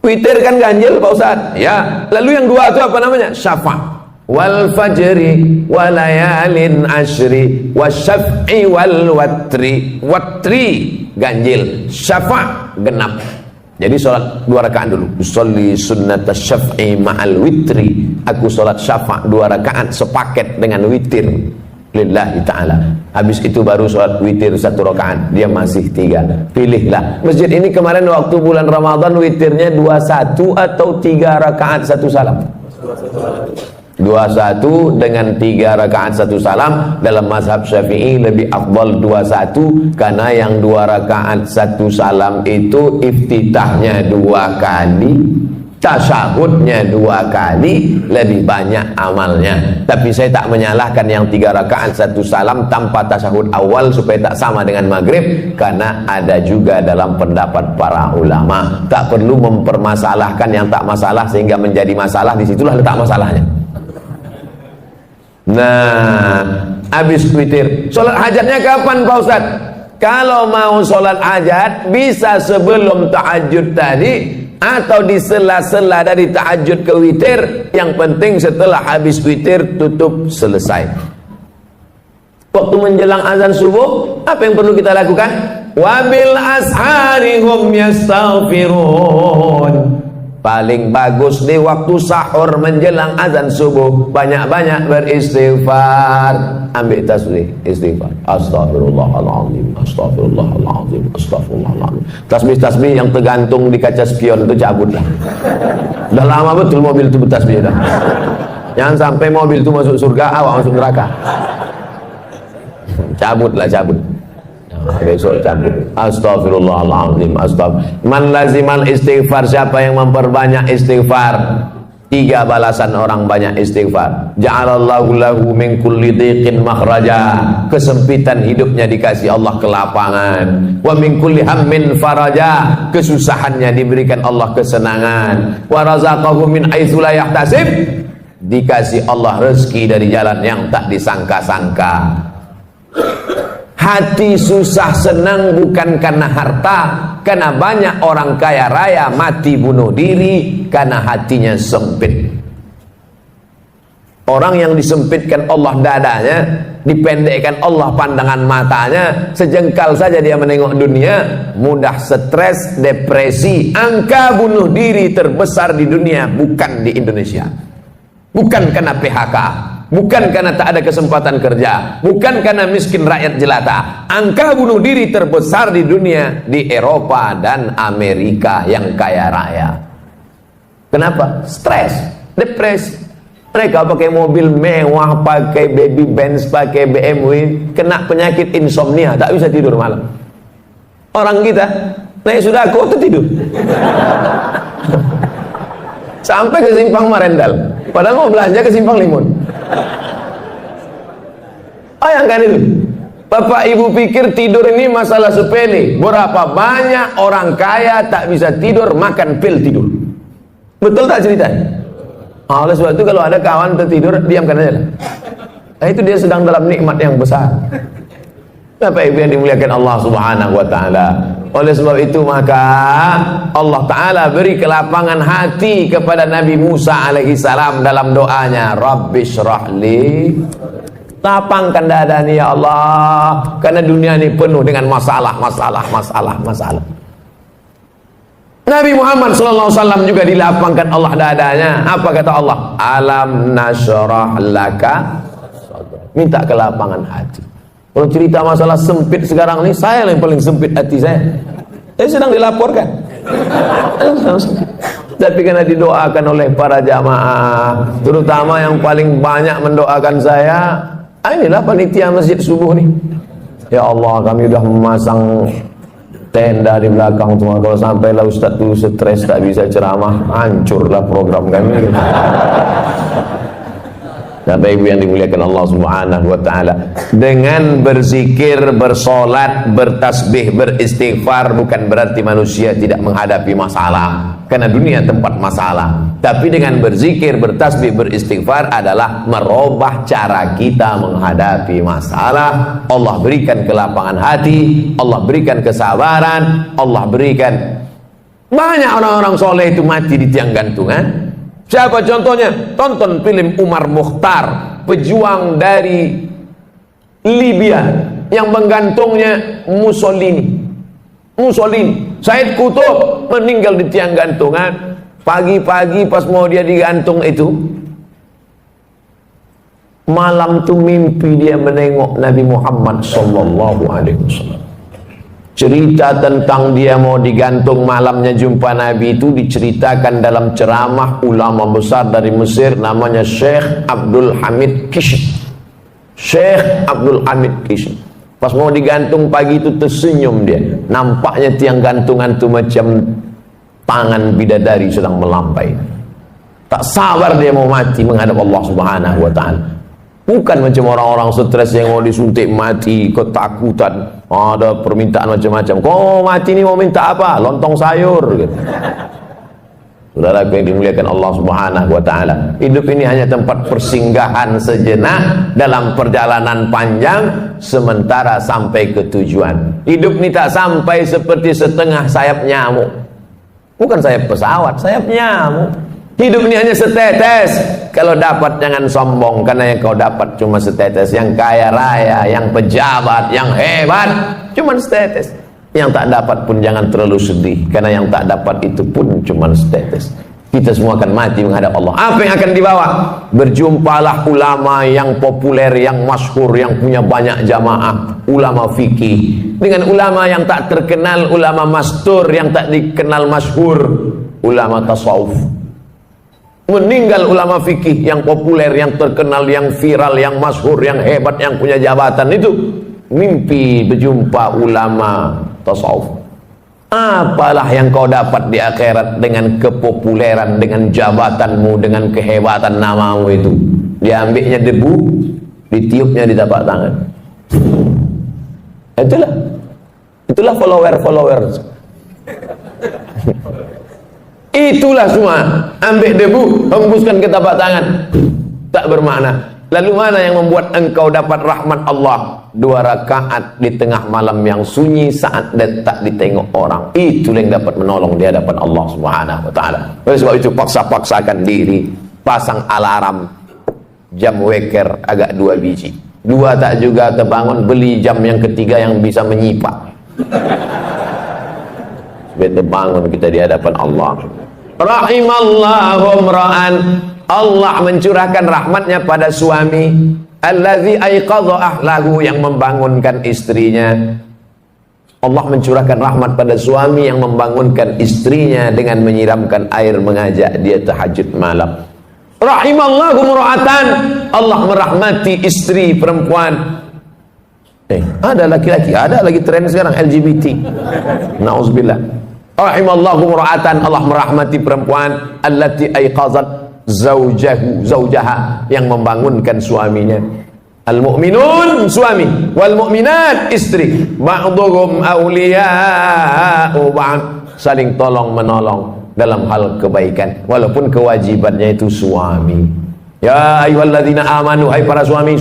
Witir kan ganjil Pak Ustaz, ya. Lalu yang 2 itu apa namanya? Syafa'. Wal fajri walayalin ashri wasyaf'i wal watri. Watri ganjil, syafa' genap. Jadi sholat 2 rakaat dulu. Usolli sunnat syaf'i ma'al witri. Aku sholat syafa' 2 rakaat sepaket dengan witir lillahi ta'ala. Habis itu baru sholat witir 1 rakaat. Dia masih 3. Pilihlah. Masjid ini kemarin waktu bulan Ramadan witirnya 21 atau 3 rakaat 1 salam. 21 dengan 3 rakaat 1 salam. Dalam mazhab Syafi'i lebih afdal 21, karena yang 2 rakaat 1 salam itu iftitahnya 2 kali, tasyahudnya 2 kali, lebih banyak amalnya. Tapi saya tak menyalahkan yang 3 rakaat 1 salam tanpa tasyahud awal supaya tak sama dengan maghrib, karena ada juga dalam pendapat para ulama. Tak perlu mempermasalahkan yang tak masalah sehingga menjadi masalah. Disitulah letak masalahnya. Nah, habis witir, sholat hajatnya kapan Pak Ustaz? Kalau mau sholat hajat bisa sebelum tahajud tadi atau di sela-sela dari tahajud ke witir. Yang penting setelah habis witir tutup selesai. Waktu menjelang azan subuh, apa yang perlu kita lakukan? Wabil ashari hum yastaghfirun. Paling bagus di waktu sahur menjelang azan subuh, banyak-banyak beristighfar. Ambil tasbih, istighfar. Astaghfirullahaladzim, astaghfirullahaladzim, astaghfirullahaladzim. Tasbih-tasbih yang tergantung di kaca spion itu cabutlah. Udah lama betul mobil itu bertasbih dah. Jangan sampai mobil itu masuk surga, awak masuk neraka. Cabutlah, cabut. Besok cabut. Astaghfirullahaladzim, astaghfirullah. Man lazimal istighfar, siapa yang memperbanyak istighfar, 3 balasan orang banyak istighfar. Ja'alallahu lahu min kulli dhiqin makhraja. Kesempitan hidupnya dikasih Allah kelapangan. Wa min kulli hammin faraja. Kesusahannya diberikan Allah kesenangan. Wa razaqahu min haitsu la yahtasib. Dikasih Allah rezeki dari jalan yang tak disangka-sangka. Hati susah senang bukan karena harta, karena banyak orang kaya raya mati bunuh diri karena hatinya sempit. Orang yang disempitkan Allah dadanya, dipendekkan Allah pandangan matanya, sejengkal saja dia menengok dunia, mudah stres, depresi. Angka bunuh diri terbesar di dunia bukan di Indonesia. Bukan karena PHK, bukan karena tak ada kesempatan kerja, bukan karena miskin rakyat jelata. Angka bunuh diri terbesar di dunia di Eropa dan Amerika yang kaya raya. Kenapa? Stres, depresi. Mereka pakai mobil mewah, pakai baby Benz, pakai BMW, kena penyakit insomnia, tak bisa tidur malam. Orang kita naik sudako itu tidur. Sampai ke Simpang Marendal, padahal mau belanja ke Simpang Limun. Bayangkan itu. Bapak ibu pikir tidur ini masalah sepele. Berapa banyak orang kaya tak bisa tidur, makan pil tidur. Betul tak ceritanya? Oleh sebab itu kalau ada kawan tertidur, diamkan aja lah. Nah, itu dia sedang dalam nikmat yang besar. Bapak ibu yang dimuliakan Allah subhanahu wa ta'ala. Oleh sebab itu maka Allah ta'ala beri kelapangan hati kepada Nabi Musa alaihi salam dalam doanya, Rabbi syrahli, lapangkan dada ni ya Allah, karena dunia ini penuh dengan masalah. Nabi Muhammad SAW juga dilapangkan Allah dadanya. Apa kata Allah? Alam nasyrah laka, minta kelapangan hati. Kalau cerita masalah sempit sekarang ini, saya yang paling sempit hati saya. Saya sedang dilaporkan. Tapi karena didoakan oleh para jamaah, terutama yang paling banyak mendoakan saya, inilah panitia masjid subuh nih. Ya Allah, kami sudah memasang tenda di belakang semua. Kalau sampailah Ustaz itu stres tak bisa ceramah, hancurlah program kami. Bapak ibu yang dimuliakan Allah subhanahu wa ta'ala, dengan berzikir, bersolat, bertasbih, beristighfar bukan berarti manusia tidak menghadapi masalah, karena dunia tempat masalah. Tapi dengan berzikir, bertasbih, beristighfar adalah merubah cara kita menghadapi masalah. Allah berikan kelapangan hati, Allah berikan kesabaran, Allah berikan. Banyak orang-orang soleh itu mati di tiang gantungan. Siapa contohnya? Tonton film Umar Mukhtar, pejuang dari Libya yang menggantungnya Mussolini. Said Kutub meninggal di tiang gantungan. Pagi-pagi pas mau dia digantung itu, malam tuh mimpi dia menengok Nabi Muhammad sallallahu alaihi wasallam. Cerita tentang dia mau digantung malamnya jumpa Nabi itu diceritakan dalam ceramah ulama besar dari Mesir namanya Syekh Abdul Hamid Kishk. Syekh Abdul Hamid Kishk. Pas mau digantung pagi itu tersenyum dia. Nampaknya tiang gantungan itu macam tangan bidadari sedang melambai. Tak sabar dia mau mati menghadap Allah Subhanahu wa taala. Bukan macam orang-orang stres yang mau disuntik mati, ketakutan, ada permintaan macam-macam. Kau mati ni mau minta apa? Lontong sayur gitu. Saudara yang dimuliakan Allah Subhanahu wa taala. Hidup ini hanya tempat persinggahan sejenak dalam perjalanan panjang sementara sampai ke tujuan. Hidup ini tak sampai seperti setengah sayap nyamuk. Bukan sayap pesawat, sayap nyamuk. Hidup ini hanya setetes. Kalau dapat jangan sombong, karena yang kau dapat cuma setetes. Yang kaya raya, yang pejabat, yang hebat, cuma setetes. Yang tak dapat pun jangan terlalu sedih, karena yang tak dapat itu pun cuma setetes. Kita semua akan mati menghadap Allah. Apa yang akan dibawa? Berjumpalah ulama yang populer, yang masyhur, yang punya banyak jamaah, ulama fikih, dengan ulama yang tak terkenal, ulama mastur yang tak dikenal masyhur, ulama tasawuf. Meninggal ulama fikih yang populer, yang terkenal, yang viral, yang masyhur, yang hebat, yang punya jabatan itu mimpi berjumpa ulama tasawuf. Apalah yang kau dapat di akhirat dengan kepopuleran, dengan jabatanmu, dengan kehebatan namamu itu? Diambilnya debu, ditiupnya di tapak tangan. Itulah follower. Itulah semua. Ambil debu, hembuskan ke tapak tangan. Tak bermakna. Lalu mana yang membuat engkau dapat rahmat Allah? 2 rakaat di tengah malam yang sunyi saat tak ditengok orang. Itulah yang dapat menolong di hadapan Allah Subhanahu wa taala. Oleh sebab itu paksa-paksakan diri, pasang alarm, jam weker agak 2 biji. 2 tak juga terbangun, beli jam yang ketiga yang bisa menyipak. Supaya terbangun kita di hadapan Allah. Rahimallahu imra'an, Allah mencurahkan rahmatnya pada suami allazi aiqadha ahlahu, yang membangunkan istrinya. Allah mencurahkan rahmat pada suami yang membangunkan istrinya dengan menyiramkan air, mengajak dia tahajud malam. Rahimallahu imra'atan, Allah merahmati istri perempuan. Ada laki-laki, ada lagi tren sekarang LGBT. Nauzubillah. Rahimallahu imra'atan, Allah merahmati perempuan allati aiqazat zaujaha, yang membangunkan suaminya. Al-mu'minun suami, wal mu'minat istri, ba'dhum awliya'u ba'd, saling tolong menolong dalam hal kebaikan walaupun kewajibannya itu suami. Ya ayyuhalladzina amanu, hai para suami,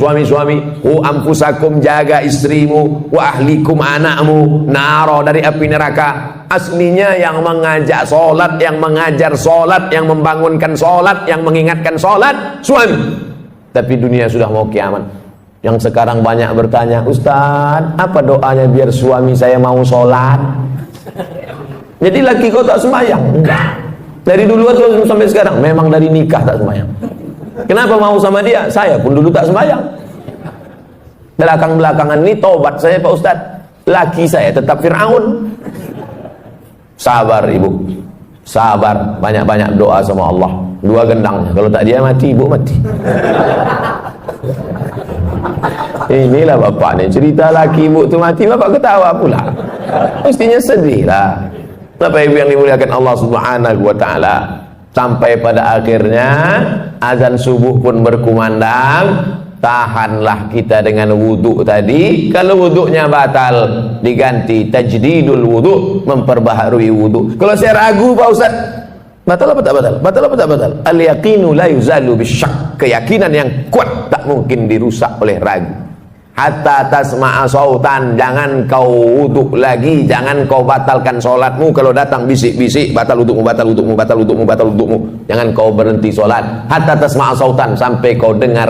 hu anfusakum, jaga istrimu, wa ahlikum, anakmu, naro, dari api neraka. Aslinya yang mengajak solat, yang mengajar solat, yang membangunkan solat, yang mengingatkan solat, suami. Tapi dunia sudah mau kiamat. Yang sekarang banyak bertanya, Ustaz, apa doanya biar suami saya mau solat? Jadi laki kau tak sembahyang? Enggak. Dari dulu atau sampai sekarang? Memang dari nikah tak sembahyang. Kenapa mau sama dia? Saya pun dulu tak sembahyang. Belakang-belakangan ini tobat saya Pak Ustaz. Laki saya tetap Fir'aun. Sabar ibu, sabar, banyak-banyak doa sama Allah. 2 gendang, kalau tak dia mati, ibu mati. Inilah bapak nih, cerita laki ibu tu mati, bapak ketawa pula. Mestinya sedih lah. Bapak ibu yang dimuliakan Allah Subhanahu wa taala. Sampai pada akhirnya azan subuh pun berkumandang. Tahanlah kita dengan wudhu tadi. Kalau wudhunya batal, diganti tajdidul wudhu, memperbaharui wudhu. Kalau saya ragu Pak Ustaz, batal apa tak batal? Batal apa tak batal? Al yaqinu la yuzalu bisyak. Keyakinan yang kuat tak mungkin dirusak oleh ragu. Hatta tasma'a sautan, jangan kau wudhu lagi, jangan kau batalkan solatmu. Kalau datang bisik-bisik, batal wudhumu, batal wudhumu, batal wudhumu, batal wudhumu, jangan kau berhenti solat. Hatta tasma'a sautan, sampai kau dengar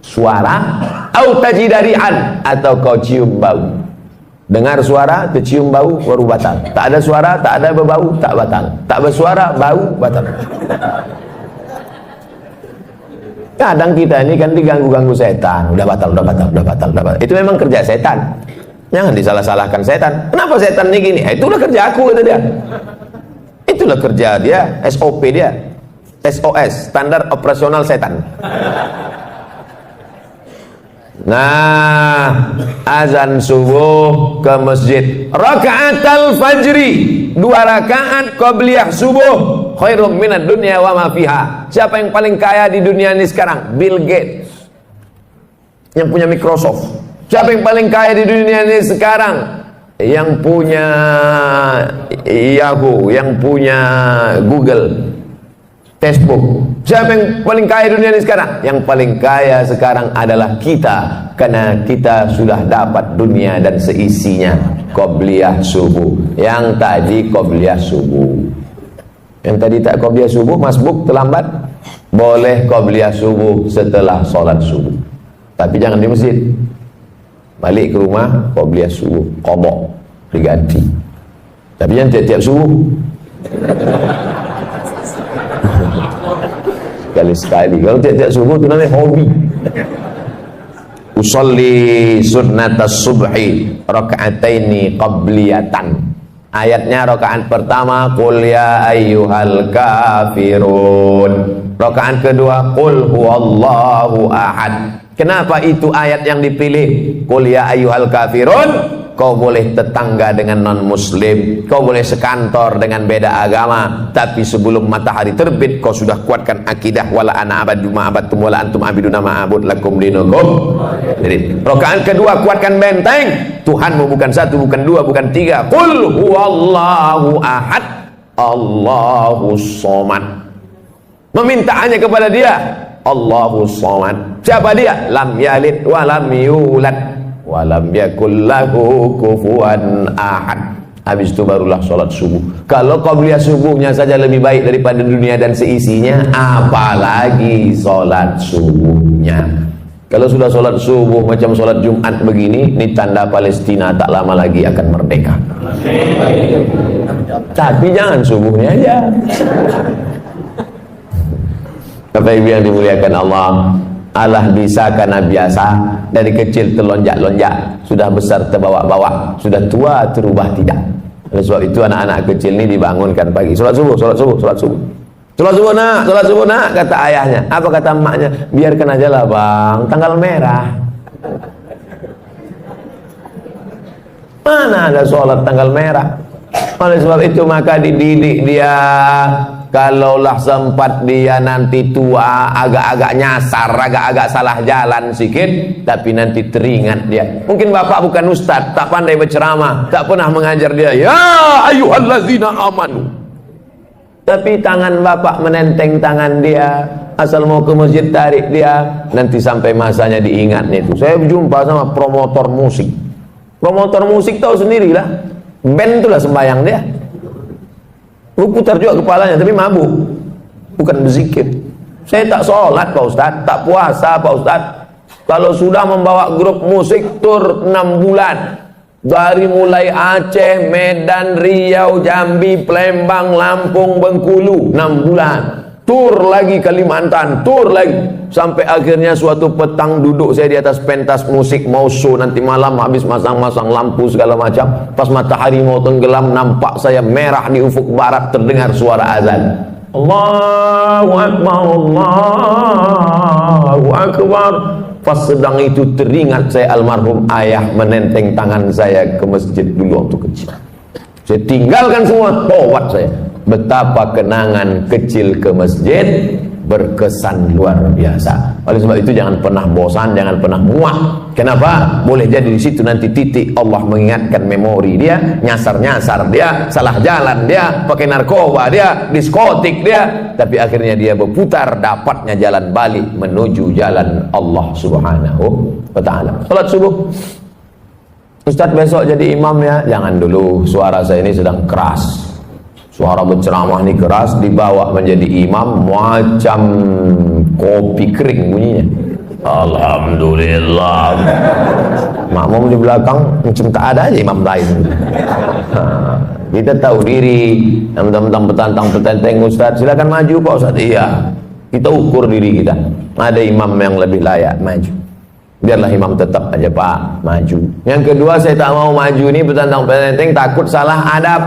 suara, au tajidarian, atau kau cium bau. Dengar suara, tercium bau, baru batal. Tak ada suara, tak ada berbau, tak batal. Tak bersuara, bau, batal. Kadang kita ini kan diganggu-ganggu setan. Udah batal. Itu memang kerja setan. Jangan disalah-salahkan setan. Kenapa setan ini gini? Itulah kerja aku, kata dia. Itulah kerja dia, SOP dia. SOS, standar operasional setan. Nah, azan subuh ke masjid. Raka'atul fajri, 2 rakaat qabliyah subuh, khairum minad dunya wa ma fiha. Siapa yang paling kaya di dunia ini sekarang? Bill Gates, yang punya Microsoft. Siapa yang paling kaya di dunia ini sekarang? Yang punya Yahoo, yang punya Google, Facebook. Siapa yang paling kaya di dunia ini sekarang? Yang paling kaya sekarang adalah kita, karena kita sudah dapat dunia dan seisinya. Qobliyah subuh. Yang tadi qobliyah subuh. Yang tadi tak qobliyah subuh, masbuk terlambat. Boleh qobliyah subuh setelah sholat subuh, tapi jangan di masjid. Balik ke rumah, qobliyah subuh, qadha, diganti. Tapi jangan tiap-tiap subuh. Sekali-sekali. Kalau tiap-tiap subuh itu namanya hobi. Usolli sunnatas subhi raka'ataini qabliyatan. Ayatnya rakaat pertama qul ya ayyuhal kafirun. Rakaat kedua qul huwallahu ahad. Kenapa itu ayat yang dipilih? Qul ya ayyuhal kafirun. Kau boleh tetangga dengan non muslim, kau boleh sekantor dengan beda agama, tapi sebelum matahari terbit kau sudah kuatkan akidah wala ana abadu ma abadtum wala antum abiduna ma abud lakum dinukum. Jadi rakaat kedua kuatkan benteng, Tuhanmu bukan satu, bukan dua, bukan tiga. Qul huwallahu ahad, Allahus somad. Meminta hanya kepada dia, Allahus somad. Siapa dia? Lam yalid wa lam yulad walam yakul lahu kufuwan ahad. Habis itu barulah sholat subuh. Kalau qabliyah subuhnya saja lebih baik daripada dunia dan seisinya, apalagi sholat subuhnya. Kalau sudah sholat subuh macam sholat Jumat begini, ini tanda Palestina tak lama lagi akan merdeka. Tapi jangan subuhnya aja. Bapak Ibu yang dimuliakan Allah, Allah bisa karena biasa. Dari kecil terlonjak-lonjak, sudah besar terbawa-bawa, sudah tua terubah tidak. Oleh sebab itu anak-anak kecil ini dibangunkan pagi, sholat subuh, sholat subuh, sholat subuh. Sholat subuh nak, kata ayahnya. Apa kata emaknya? Biarkan aja lah bang, tanggal merah. Mana ada sholat tanggal merah? Oleh sebab itu maka dididik dia. Kalaulah sempat dia nanti tua, agak-agak nyasar, agak-agak salah jalan sikit, tapi nanti teringat dia. Mungkin bapak bukan ustaz, tak pandai berceramah, tak pernah mengajar dia, ya ayyuhallazina amanu. Tapi tangan bapak menenteng tangan dia, asal mau ke masjid tarik dia, nanti sampai masanya diingatnya itu. Saya berjumpa sama promotor musik. Promotor musik tahu sendirilah, band itulah sembahyang dia. Putar juga kepalanya, tapi mabuk, bukan berzikir. Saya tak sholat Pak Ustaz, tak puasa Pak Ustaz. Kalau sudah membawa grup musik tur 6 bulan, dari mulai Aceh, Medan, Riau, Jambi, Palembang, Lampung, Bengkulu, 6 bulan. Tur lagi Kalimantan, tur lagi, sampai akhirnya suatu petang duduk saya di atas pentas musik mau show nanti malam, habis masang-masang lampu segala macam. Pas matahari mau tenggelam, nampak saya merah di ufuk barat, terdengar suara azan. Allahu Akbar, Allahu Akbar. Pas sedang itu teringat saya almarhum ayah menenteng tangan saya ke masjid dulu waktu kecil. Saya tinggalkan semua, tawat saya. Betapa kenangan kecil ke masjid berkesan luar biasa. Oleh sebab itu jangan pernah bosan, jangan pernah muak. Kenapa? Boleh jadi di situ nanti titik Allah mengingatkan memori dia, nyasar-nyasar dia, salah jalan dia, pakai narkoba dia, diskotik dia, tapi akhirnya dia berputar, dapatnya jalan balik menuju jalan Allah Subhanahu wa taala. Salat subuh. Ustaz besok jadi imam ya? Jangan dulu, suara saya ini sedang keras. Suara berceramah ini keras, dibawa menjadi imam macam kopi kering bunyinya. Alhamdulillah. Makmum di belakang macam tak ada aja imam lain. Kita tahu diri. Mentang-mentang petantang-petantang Ustaz, silakan maju Pak Ustaz. Iya, kita ukur diri kita. Ada imam yang lebih layak maju, biarlah imam tetap aja Pak maju. Yang kedua, saya tak mau maju nih petantang-petantang, takut salah adab.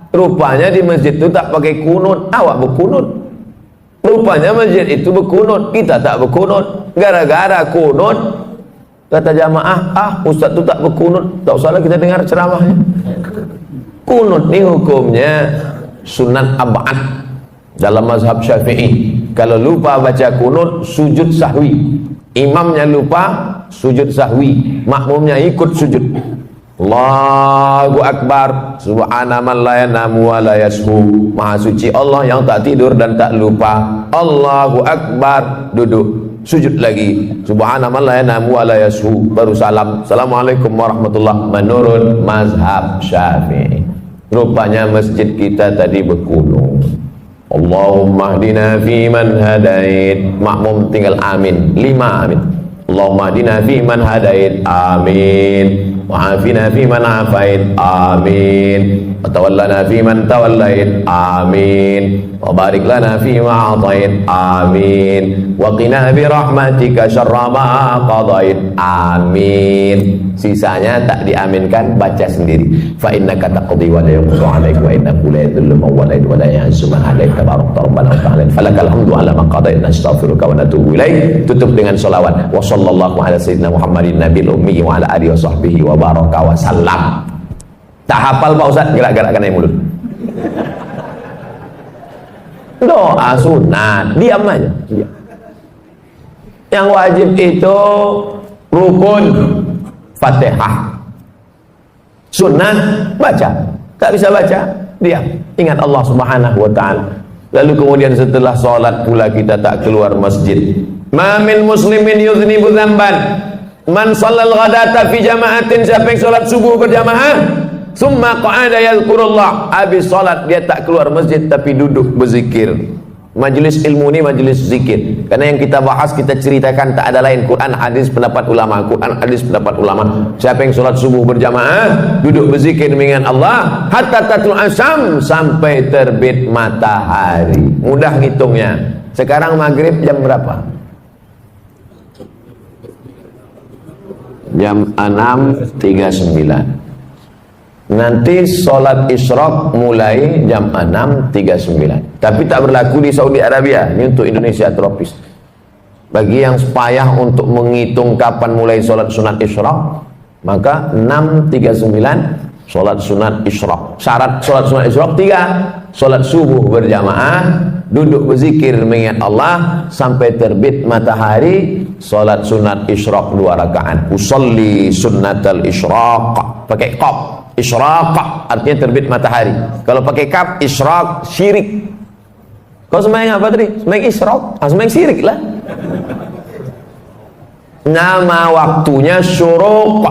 Rupanya di masjid itu tak pakai kunut, awak berkunut. Rupanya masjid itu berkunut, kita tak berkunut. Gara-gara kunut, kata jamaah, Ustaz itu tak berkunut, tak usahlah kita dengar ceramahnya. Kunut ni hukumnya sunat ab'ad dalam mazhab Syafi'i. Kalau lupa baca kunut, sujud sahwi. Imamnya lupa, sujud sahwi. Makmumnya ikut sujud. Allahu Akbar. Subhana man la yanamu wa la yashu. Maha suci Allah yang tak tidur dan tak lupa. Allahu Akbar. Duduk, sujud lagi. Subhana man la yanamu wa la yashu. Baru salam. Assalamualaikum warahmatullahi. Menurut mazhab Syafi'i. Rupanya masjid kita tadi berkunut. Allahumma hdina fi man hadait. Makmum tinggal amin, 5 amin. Allahumma hdina fi man hadait, amin. Wa'afina fi man afait, amin. Wa tawallana fi man tawallait, amin. Wa barik lana fi ma atait, amin. Wa qina bi rahmatika syarra ma qadait, amin. Sisanya tak diaminkan, baca sendiri. Fa innaka taqdi wa la yuqda 'alaika wa innahu la yadhillu man walayta wa la yu'izzu man hadayta tabarakta rabbana wa ta'ala. Falakal hamdu 'ala ma qadaita, nastaghfiruka wa natubu ilaik. Tutup dengan selawat. Wa sallallahu ala sayyidina Muhammadin nabiyil ummi wa ala alihi wa sahbihi wa baraka wa sallam. Tak hafal Pak Ustaz, gerak-gerakkan aja mulut. Doa sunat, diam aja. Diam. Yang wajib itu rukun Fatihah. Sunat baca. Tak bisa baca, diam. Ingat Allah Subhanahu wa taala. Lalu kemudian setelah sholat pula kita tak keluar masjid. Ma min muslimin yudhnibu dzamban man shallal ghadata fi jama'atin. Siapa yang sholat subuh berjamaah, summa qa'ada yadhkurullah, habis sholat dia tak keluar masjid tapi duduk berzikir. Majlis ilmu ini majlis zikir, karena yang kita bahas, kita ceritakan tak ada lain Quran, hadis, pendapat ulama. Quran, hadis, pendapat ulama. Siapa yang sholat subuh berjamaah, duduk berzikir mengingat Allah, hatta tatul asyam, sampai terbit matahari. Mudah ngitungnya. Sekarang maghrib jam berapa? Jam 6.39. Nanti sholat isyraq mulai jam 6.39. Tapi tak berlaku di Saudi Arabia. Ini untuk Indonesia tropis. Bagi yang payah untuk menghitung kapan mulai sholat sunat isyraq, maka 6.39 sholat sunat isyraq. Syarat sholat sunat isyraq 3. Sholat subuh berjamaah, duduk berzikir mengingat Allah sampai terbit matahari. Sholat sunat isyraq 2 rakaat. Usolli sunnatal isyraq, pakai qaf. Isyraq artinya terbit matahari. Kalau pakai kaf, isyraq syirik. Kau sembahyang apa tadi? Sembahyang isyraq, sembahyang syirik lah. Nama waktunya syuruq,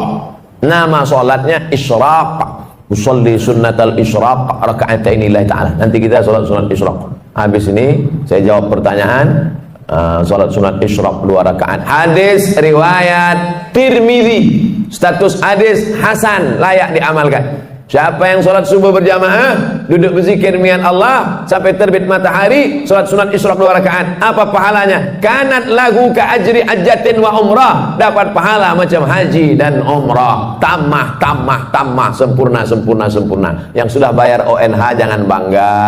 nama sholatnya isyraq. Usolli sunnatal isyraq raka'atain lillahi ta'ala. Nanti kita sholat sunat isyraq. Habis ini saya jawab pertanyaan. Sholat sunat isyraq 2 rakaat. Hadis riwayat Tirmidzi, status hadis hasan, layak diamalkan. Siapa yang sholat subuh berjamaah, duduk berzikir mengingat Allah sampai terbit matahari, sholat sunat isyraq 2 rakaat, apa pahalanya? Kanat lagu ka ajri hajjatin wa umrah, dapat pahala macam haji dan umrah. Tamah, sempurna. Yang sudah bayar ONH jangan bangga.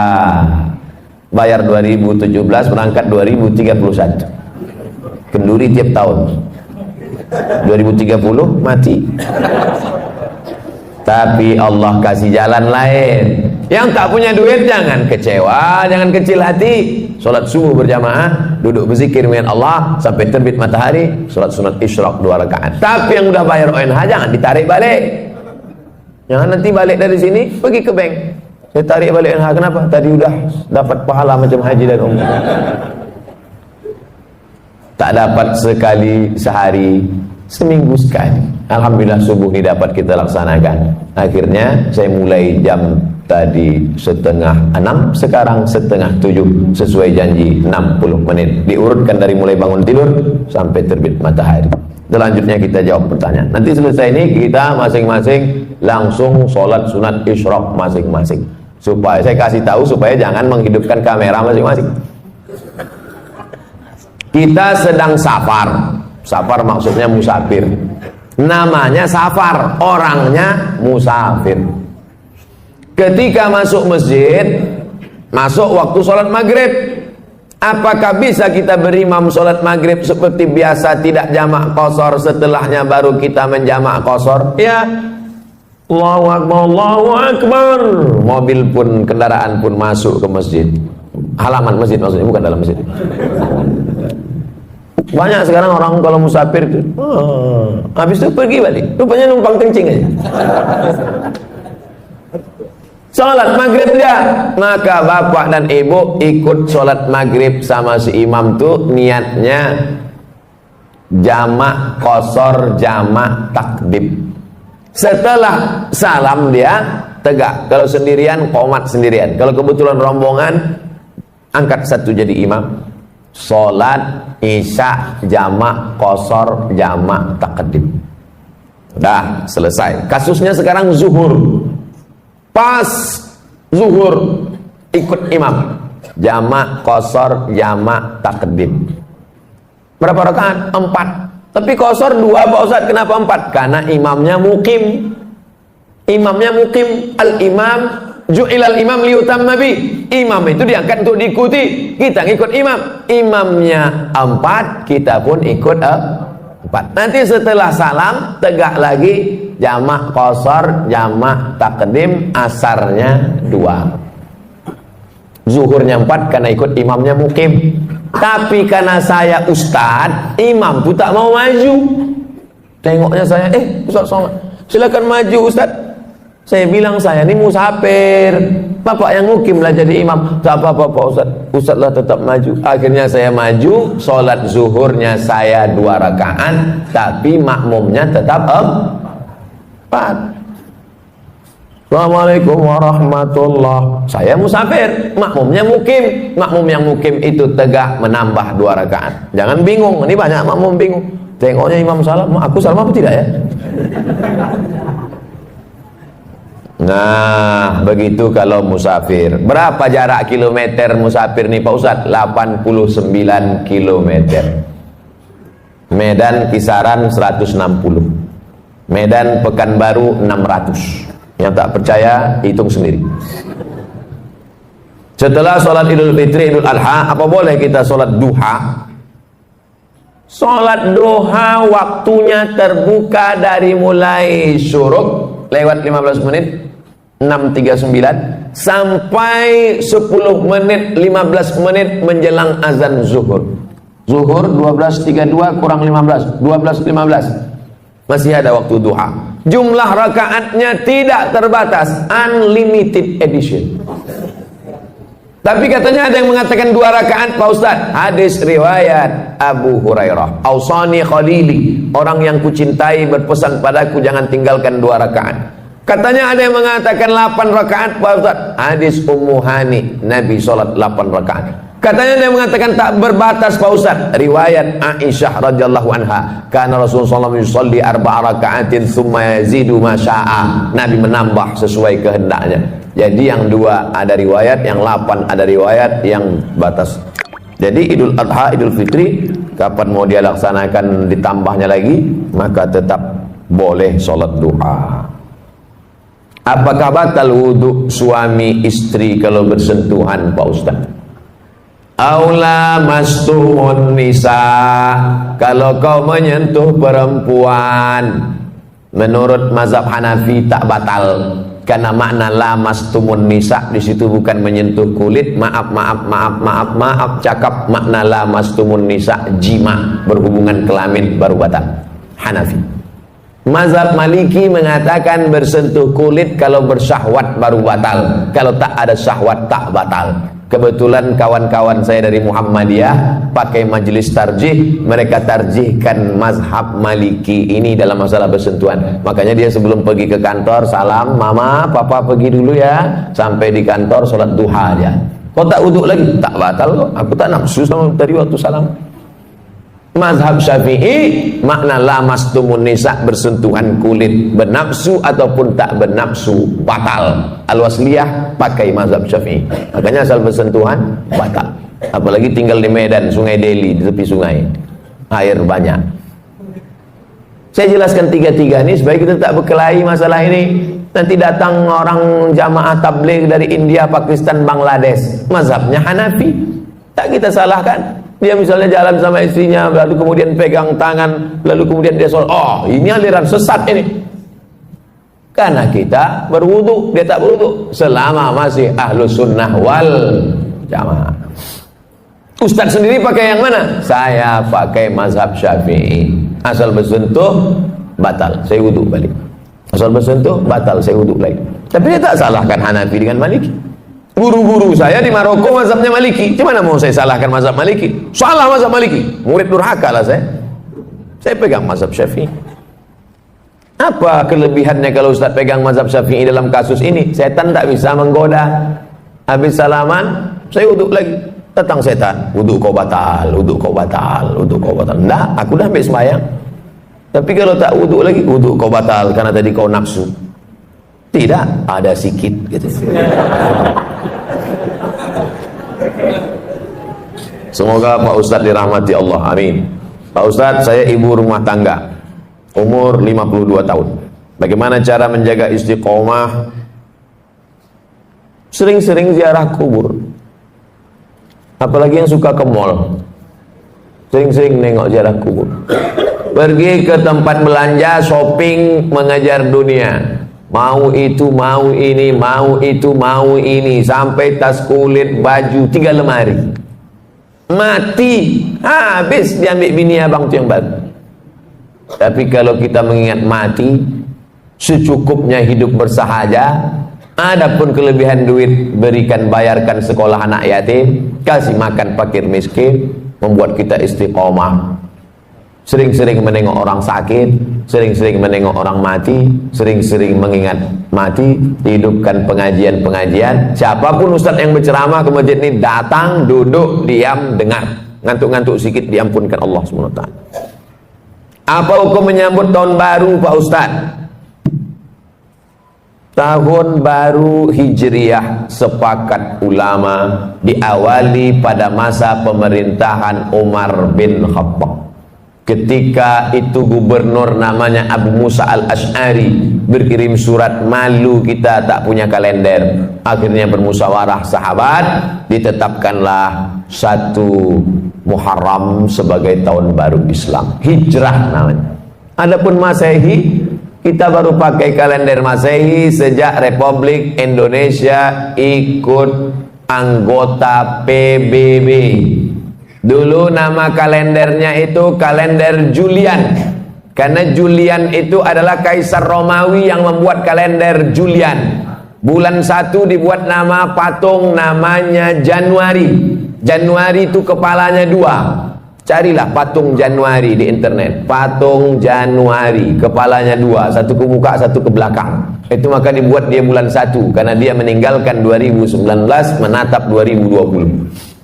Bayar 2017, berangkat 2031. Kenduri tiap tahun. 2030 mati. Tapi Allah kasih jalan lain. Yang tak punya duit jangan kecewa, jangan kecil hati. Sholat subuh berjamaah, duduk berzikir dengan Allah sampai terbit matahari, sholat sunat isyraq 2 rakaat. Tapi yang udah bayar ONH jangan ditarik balik. Jangan nanti balik dari sini pergi ke bank. Saya tarik balik ONH, kenapa? Tadi udah dapat pahala macam haji dan umrah. Tak dapat sekali sehari, seminggu sekali. Alhamdulillah subuh ini dapat kita laksanakan. Akhirnya saya mulai jam Tadi 5:30, sekarang 6:30, sesuai janji 60 menit. Diurutkan dari mulai bangun tidur sampai terbit matahari. Selanjutnya kita jawab pertanyaan. Nanti selesai ini kita masing-masing langsung sholat sunat isyraq masing-masing. Supaya saya kasih tahu supaya jangan menghidupkan kamera masing-masing. Kita sedang safar. Safar maksudnya musafir. Namanya safar, orangnya musafir. Ketika masuk masjid, masuk waktu sholat maghrib, apakah bisa kita berimam sholat maghrib seperti biasa, tidak jamak qashar, setelahnya baru kita menjamak qashar? Ya, Allahu Akbar, Allahu Akbar. Mobil pun, kendaraan pun masuk ke masjid, halaman masjid maksudnya, bukan dalam masjid. Banyak sekarang orang kalau musafir itu, habis itu pergi balik, rupanya numpang kencing aja. Sholat maghrib dia, maka bapak dan ibu ikut sholat maghrib sama si imam tuh niatnya jamak qashar, jamak takdim. Setelah salam dia tegak. Kalau sendirian qomat sendirian. Kalau kebetulan rombongan angkat satu jadi imam. Sholat isya jamak qashar, jamak takdim. Udah selesai. Kasusnya sekarang zuhur. Pas zuhur ikut imam, jamak qashar, jamak takdim. Berapa rakaat? 4. Tapi qashar 2 Pak Ustaz. Kenapa 4? Karena imamnya mukim. Imamnya mukim. Al-imam ju'ilal imam liyutamma bi. Imam itu diangkat untuk diikuti. Kita ngikut imam. Imamnya 4, kita pun ikut 4. Nanti setelah salam tegak lagi jamak qashar, jamak takdim, asarnya 2. Zuhurnya 4 karena ikut imamnya mukim. Tapi karena saya ustad, imam pun tak mau maju. Tengoknya saya, Ustaz Somad, silakan maju Ustaz. Saya bilang saya ini musafir. Bapak yang mukim lah jadi imam. Tak apa-apa Pak Ustaz. Ustaz lah tetap maju. Akhirnya saya maju. Sholat zuhurnya saya 2 rakaat, tapi makmumnya tetap 4. Assalamualaikum warahmatullah. Saya musafir, makmumnya mukim. Makmum yang mukim itu tegak menambah 2 rakaat. Jangan bingung, ini banyak makmum bingung. Tengoknya imam salam, aku salam apa tidak ya? Nah, begitu kalau musafir. Berapa jarak kilometer musafir nih Pak Ustadz? 89 kilometer. Medan kisaran 160. Medan Pekanbaru 600. Yang tak percaya hitung sendiri. Setelah sholat Idul Fitri, Idul Adha, apa boleh kita sholat duha? Sholat duha waktunya terbuka dari mulai syuruk lewat 15 menit 6.39 sampai 10 menit 15 menit menjelang azan zuhur. Zuhur 12.32 kurang 15, 12.15. Masih ada waktu duha. Jumlah rakaatnya tidak terbatas, unlimited edition. Tapi katanya ada yang mengatakan 2 rakaat Pak Ustaz. Hadis riwayat Abu Hurairah, Ausani Khalili, orang yang kucintai berpesan padaku jangan tinggalkan 2 rakaat. Katanya ada yang mengatakan 8 rakaat Pak Ustaz. Hadis Ummu Hani, Nabi sholat 8 rakaat. Katanya dia mengatakan tak berbatas Pak Ustaz. Riwayat Aisyah radhiyallahu anha, karena Rasulullah SAW yusalli 4 rakaatin thumma yazidu ma syaa. Nabi menambah sesuai kehendaknya. Jadi yang 2 ada riwayat, yang 8 ada riwayat, yang batas. Jadi Idul Adha, Idul Fitri, kapan mau dia laksanakan ditambahnya lagi, maka tetap boleh sholat duha. Apakah batal wudhu suami istri kalau bersentuhan Pak Ustaz? Aula mastumun nisa, kalau kau menyentuh perempuan, menurut mazhab Hanafi tak batal, karena makna la mastumun nisa di situ bukan menyentuh kulit. Maaf, cakap makna la mastumun nisa jima, berhubungan kelamin baru batal. Hanafi. Mazhab Maliki mengatakan bersentuh kulit kalau bersyahwat baru batal, kalau tak ada syahwat tak batal. Kebetulan kawan-kawan saya dari Muhammadiyah pakai majelis tarjih, mereka tarjihkan mazhab Maliki ini dalam masalah bersentuhan. Makanya dia sebelum pergi ke kantor, salam, mama, papa pergi dulu ya. Sampai di kantor sholat duha aja. Kau tak wuduk lagi? Tak batal kok. Aku tak nafsu sama tadi waktu salam. Mazhab Syafi'i makna lamastumun nisa, bersentuhan kulit, bernafsu ataupun tak bernafsu, batal. Al-Wasliyah pakai mazhab Syafi'i. Makanya asal bersentuhan batal. Apalagi tinggal di Medan, Sungai Delhi, di tepi sungai, air banyak. Saya jelaskan tiga-tiga ini supaya kita tak berkelahi masalah ini. Nanti datang orang jamaah tabligh dari India, Pakistan, Bangladesh, mazhabnya Hanafi, tak kita salahkan. Dia misalnya jalan sama istrinya, lalu kemudian pegang tangan, lalu kemudian dia sholat. Oh, ini aliran sesat ini. Karena kita berwudu, dia tak berwudu. Selama masih ahlus sunnah wal jamaah. Ustadz sendiri pakai yang mana? Saya pakai mazhab Syafi'i. Asal bersentuh, batal, saya wudu balik. Asal bersentuh, batal, saya wudu lagi. Tapi dia tak salahkan Hanafi dengan Maliki. Guru-guru saya di Maroko mazhabnya Maliki. Gimana mau saya salahkan mazhab Maliki? Salah mazhab Maliki. Murid durhaka lah saya. Saya pegang mazhab Syafi'i. Apa kelebihannya kalau Ustaz pegang mazhab Syafi'i dalam kasus ini? Setan tak bisa menggoda. Habis salaman, saya wuduk lagi. Datang setan, wuduk kau batal, wuduk kau batal, wuduk kau batal. Enggak, aku dah habis sembahyang. Tapi kalau tak wuduk lagi, wuduk kau batal karena tadi kau nafsu. Tidak, ada sikit gitu. Semoga Pak Ustadz dirahmati Allah, amin. Pak Ustadz, saya ibu rumah tangga, umur 52 tahun. Bagaimana cara menjaga istiqomah? Sering-sering ziarah kubur. Apalagi yang suka ke mall, sering-sering nengok ziarah kubur. Pergi ke tempat belanja, shopping, mengejar dunia. Mau itu, mau ini, mau itu, mau ini, sampai tas kulit, baju, 3 lemari. Mati, habis diambil bini abang tu yang baru. Tapi kalau kita mengingat mati, secukupnya hidup bersahaja. Adapun kelebihan duit, berikan, bayarkan sekolah anak yatim, kasih makan fakir miskin, membuat kita istiqomah. Sering-sering menengok orang sakit, sering-sering menengok orang mati, sering-sering mengingat mati, hidupkan pengajian-pengajian. Siapapun ustadz yang berceramah ke masjid ini, datang, duduk, diam, dengar. Ngantuk-ngantuk sedikit, diampunkan Allah SWT. Apa hukum menyambut tahun baru Pak Ustadz? Tahun baru Hijriah sepakat ulama diawali pada masa pemerintahan Umar bin Khattab. Ketika itu gubernur namanya Abu Musa al-Ash'ari berkirim surat, malu kita tak punya kalender. Akhirnya bermusyawarah sahabat, ditetapkanlah 1 Muharram sebagai tahun baru Islam, Hijrah namanya. Adapun Masehi, kita baru pakai kalender Masehi sejak Republik Indonesia ikut anggota PBB. Dulu nama kalendernya itu kalender Julian, karena Julian itu adalah kaisar Romawi yang membuat kalender Julian. Bulan 1 dibuat nama patung, namanya Januari. Januari itu kepalanya 2. Carilah patung Januari di internet. Patung Januari, kepalanya 2, satu ke muka, satu ke belakang. Itu maka dibuat dia bulan 1, karena dia meninggalkan 2019 menatap 2020.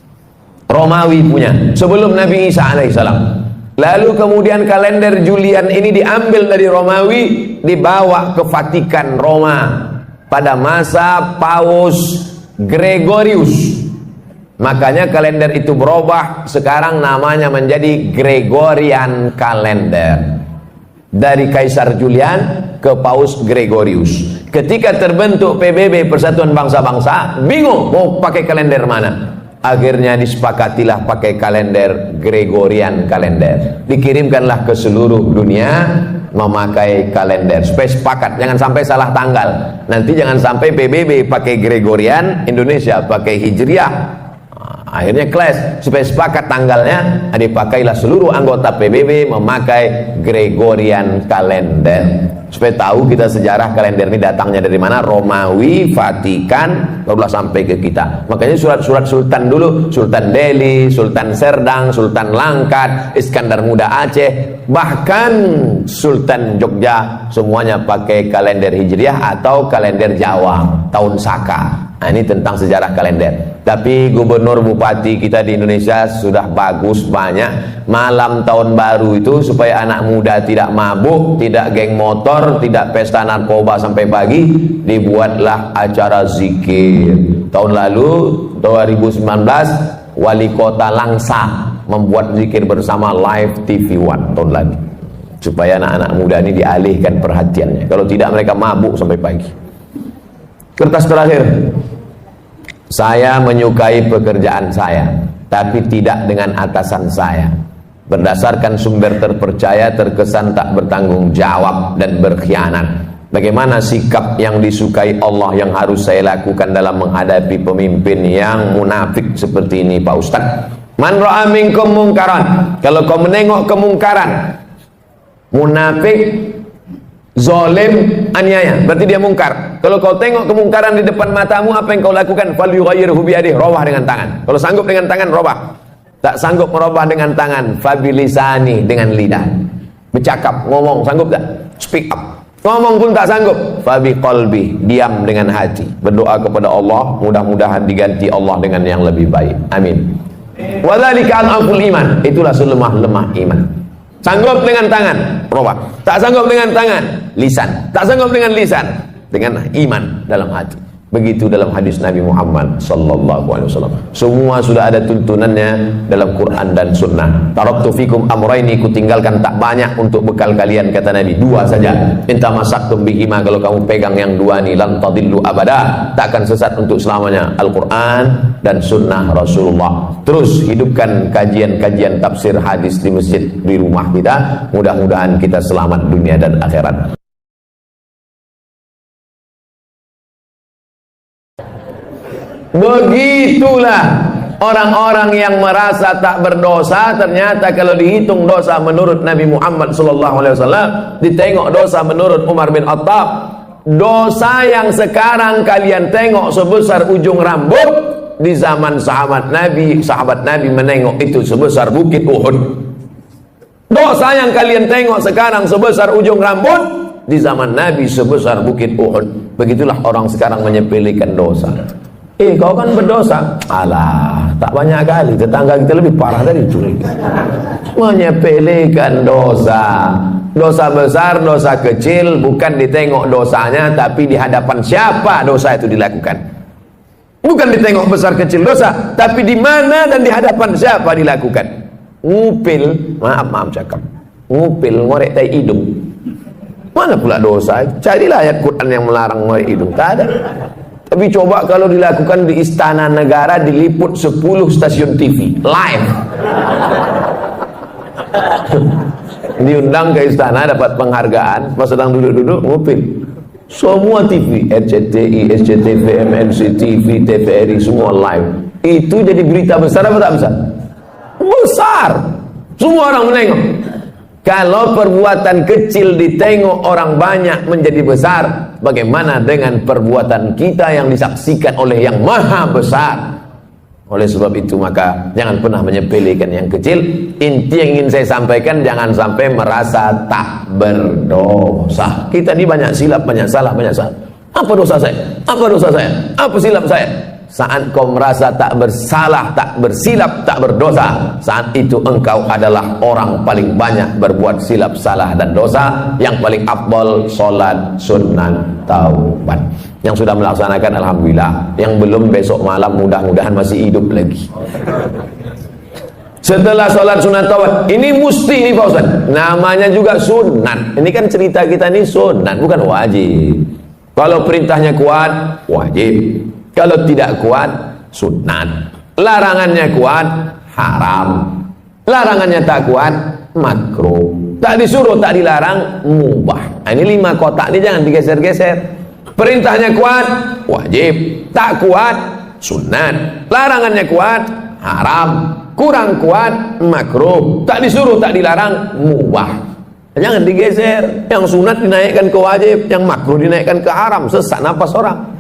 Romawi punya sebelum Nabi Isa alaihissalam. Lalu kemudian kalender Julian ini diambil dari Romawi, dibawa ke Vatikan Roma pada masa Paus Gregorius. Makanya kalender itu berubah, sekarang namanya menjadi Gregorian Calendar. Dari Kaisar Julian ke Paus Gregorius. Ketika terbentuk PBB, Persatuan Bangsa-Bangsa, bingung mau pakai kalender mana. Akhirnya disepakatilah pakai kalender Gregorian Calendar. Dikirimkanlah ke seluruh dunia memakai kalender. Supaya sepakat, jangan sampai salah tanggal. Nanti jangan sampai PBB pakai Gregorian, Indonesia pakai Hijriah. Akhirnya clash, supaya sepakat tanggalnya, dipakailah seluruh anggota PBB memakai Gregorian kalender. Supaya tahu kita sejarah kalender ini datangnya dari mana, Romawi, Vatikan, barulah sampai ke kita. Makanya surat-surat sultan dulu, Sultan Delhi, Sultan Serdang, Sultan Langkat, Iskandar Muda Aceh, bahkan Sultan Jogja, semuanya pakai kalender Hijriah atau kalender Jawa, tahun Saka. Nah, ini tentang sejarah kalender. Tapi gubernur bupati kita di Indonesia sudah bagus banyak. Malam tahun baru itu supaya anak muda tidak mabuk, tidak geng motor, tidak pesta narkoba sampai pagi, dibuatlah acara zikir. Tahun lalu 2019 wali kota Langsa membuat zikir bersama live TV One tahun lalu, supaya anak-anak muda ini dialihkan perhatiannya. Kalau tidak mereka mabuk sampai pagi. Kertas terakhir. Saya menyukai pekerjaan saya, tapi tidak dengan atasan saya. Berdasarkan sumber terpercaya, terkesan tak bertanggung jawab dan berkhianat. Bagaimana sikap yang disukai Allah yang harus saya lakukan dalam menghadapi pemimpin yang munafik seperti ini, Pak Ustaz? Man ra'a minkum mungkaran. Kalau kau menengok kemungkaran, munafik, zalim, aniaya, berarti dia mungkar. Kalau kau tengok kemungkaran di depan matamu, apa yang kau lakukan? Falyughayyirhu biyadihi, robah dengan tangan. Kalau sanggup dengan tangan, robah. Tak sanggup merubah dengan tangan, fabilisani, dengan lidah. Bercakap, ngomong, sanggup tak? Speak up. Ngomong pun tak sanggup, fabiqalbi, diam dengan hati. Berdoa kepada Allah, mudah-mudahan diganti Allah dengan yang lebih baik. Amin. Wa dzalika al-aful iman, itulah selemah-lemah iman. Sanggup dengan tangan, robah. Tak sanggup dengan tangan, lisan. Tak sanggup dengan lisan, dengan iman dalam hati. Begitu dalam hadis Nabi Muhammad sallallahu alaihi wasallam. Semua sudah ada tuntunannya dalam Quran dan Sunnah. Taraktu fikum amraini, kutinggalkan tak banyak untuk bekal kalian, kata Nabi, dua saja. Inta masaktum bihima, kalau kamu pegang yang dua ni, lan tadillu abada, tak akan sesat untuk selamanya. Al-Quran dan Sunnah Rasulullah. Terus hidupkan kajian-kajian tafsir hadis di masjid di rumah kita. Mudah-mudahan kita selamat dunia dan akhirat. Begitulah orang-orang yang merasa tak berdosa, ternyata kalau dihitung dosa menurut Nabi Muhammad SAW, ditengok dosa menurut Umar bin Khattab, dosa yang sekarang kalian tengok sebesar ujung rambut, di zaman sahabat Nabi menengok itu sebesar bukit Uhud. Dosa yang kalian tengok sekarang sebesar ujung rambut, di zaman Nabi sebesar bukit Uhud. Begitulah orang sekarang menyepelekan dosa. Kau kan berdosa. Alah, tak banyak kali, tetangga kita lebih parah dari curi. Menyepelekan dosa. Dosa besar, dosa kecil, bukan ditengok dosanya, tapi di hadapan siapa dosa itu dilakukan. Bukan ditengok besar kecil dosa, tapi di mana dan di hadapan siapa dilakukan. Ngupil, maaf cakap, ngupil, ngorek tai hidung, mana pula dosa? Carilah ayat Quran yang melarang ngorek hidung. Tak ada. Tapi coba kalau dilakukan di Istana Negara, diliput 10 stasiun TV live. Diundang ke istana, dapat penghargaan, pas sedang duduk-duduk ngupil. Semua TV, RCTI, SCTV, MNC TV, TVRI, semua live. Itu jadi berita besar apa tak besar? Besar. Semua orang menengok. Kalau perbuatan kecil ditengok orang banyak menjadi besar, bagaimana dengan perbuatan kita yang disaksikan oleh yang maha besar? Oleh sebab itu maka jangan pernah menyepelekan yang kecil. Inti yang ingin saya sampaikan, jangan sampai merasa tak berdosa. Kita ini banyak silap, banyak salah, banyak salah. Apa dosa saya? Apa dosa saya? Apa silap saya? Saat kau merasa tak bersalah, tak bersilap, tak berdosa, saat itu engkau adalah orang paling banyak berbuat silap, salah dan dosa. Yang paling afdal solat sunat taubat. Yang sudah melaksanakan alhamdulillah, yang belum besok malam mudah-mudahan masih hidup lagi. Setelah sholat sunat taubat, ini mesti nih Pak Ustaz, namanya juga sunat. Ini kan cerita kita nih sunat, bukan wajib. Kalau perintahnya kuat, wajib. Kalau tidak kuat, sunat. Larangannya kuat, haram. Larangannya tak kuat, makruh. Tak disuruh, tak dilarang, mubah. Nah, ini 5 kotak ini jangan digeser-geser. Perintahnya kuat, wajib. Tak kuat, sunat. Larangannya kuat, haram, kurang kuat makruh, tak disuruh tak dilarang mubah. Jangan digeser, yang sunat dinaikkan ke wajib, yang makruh dinaikkan ke haram, sesak napas orang.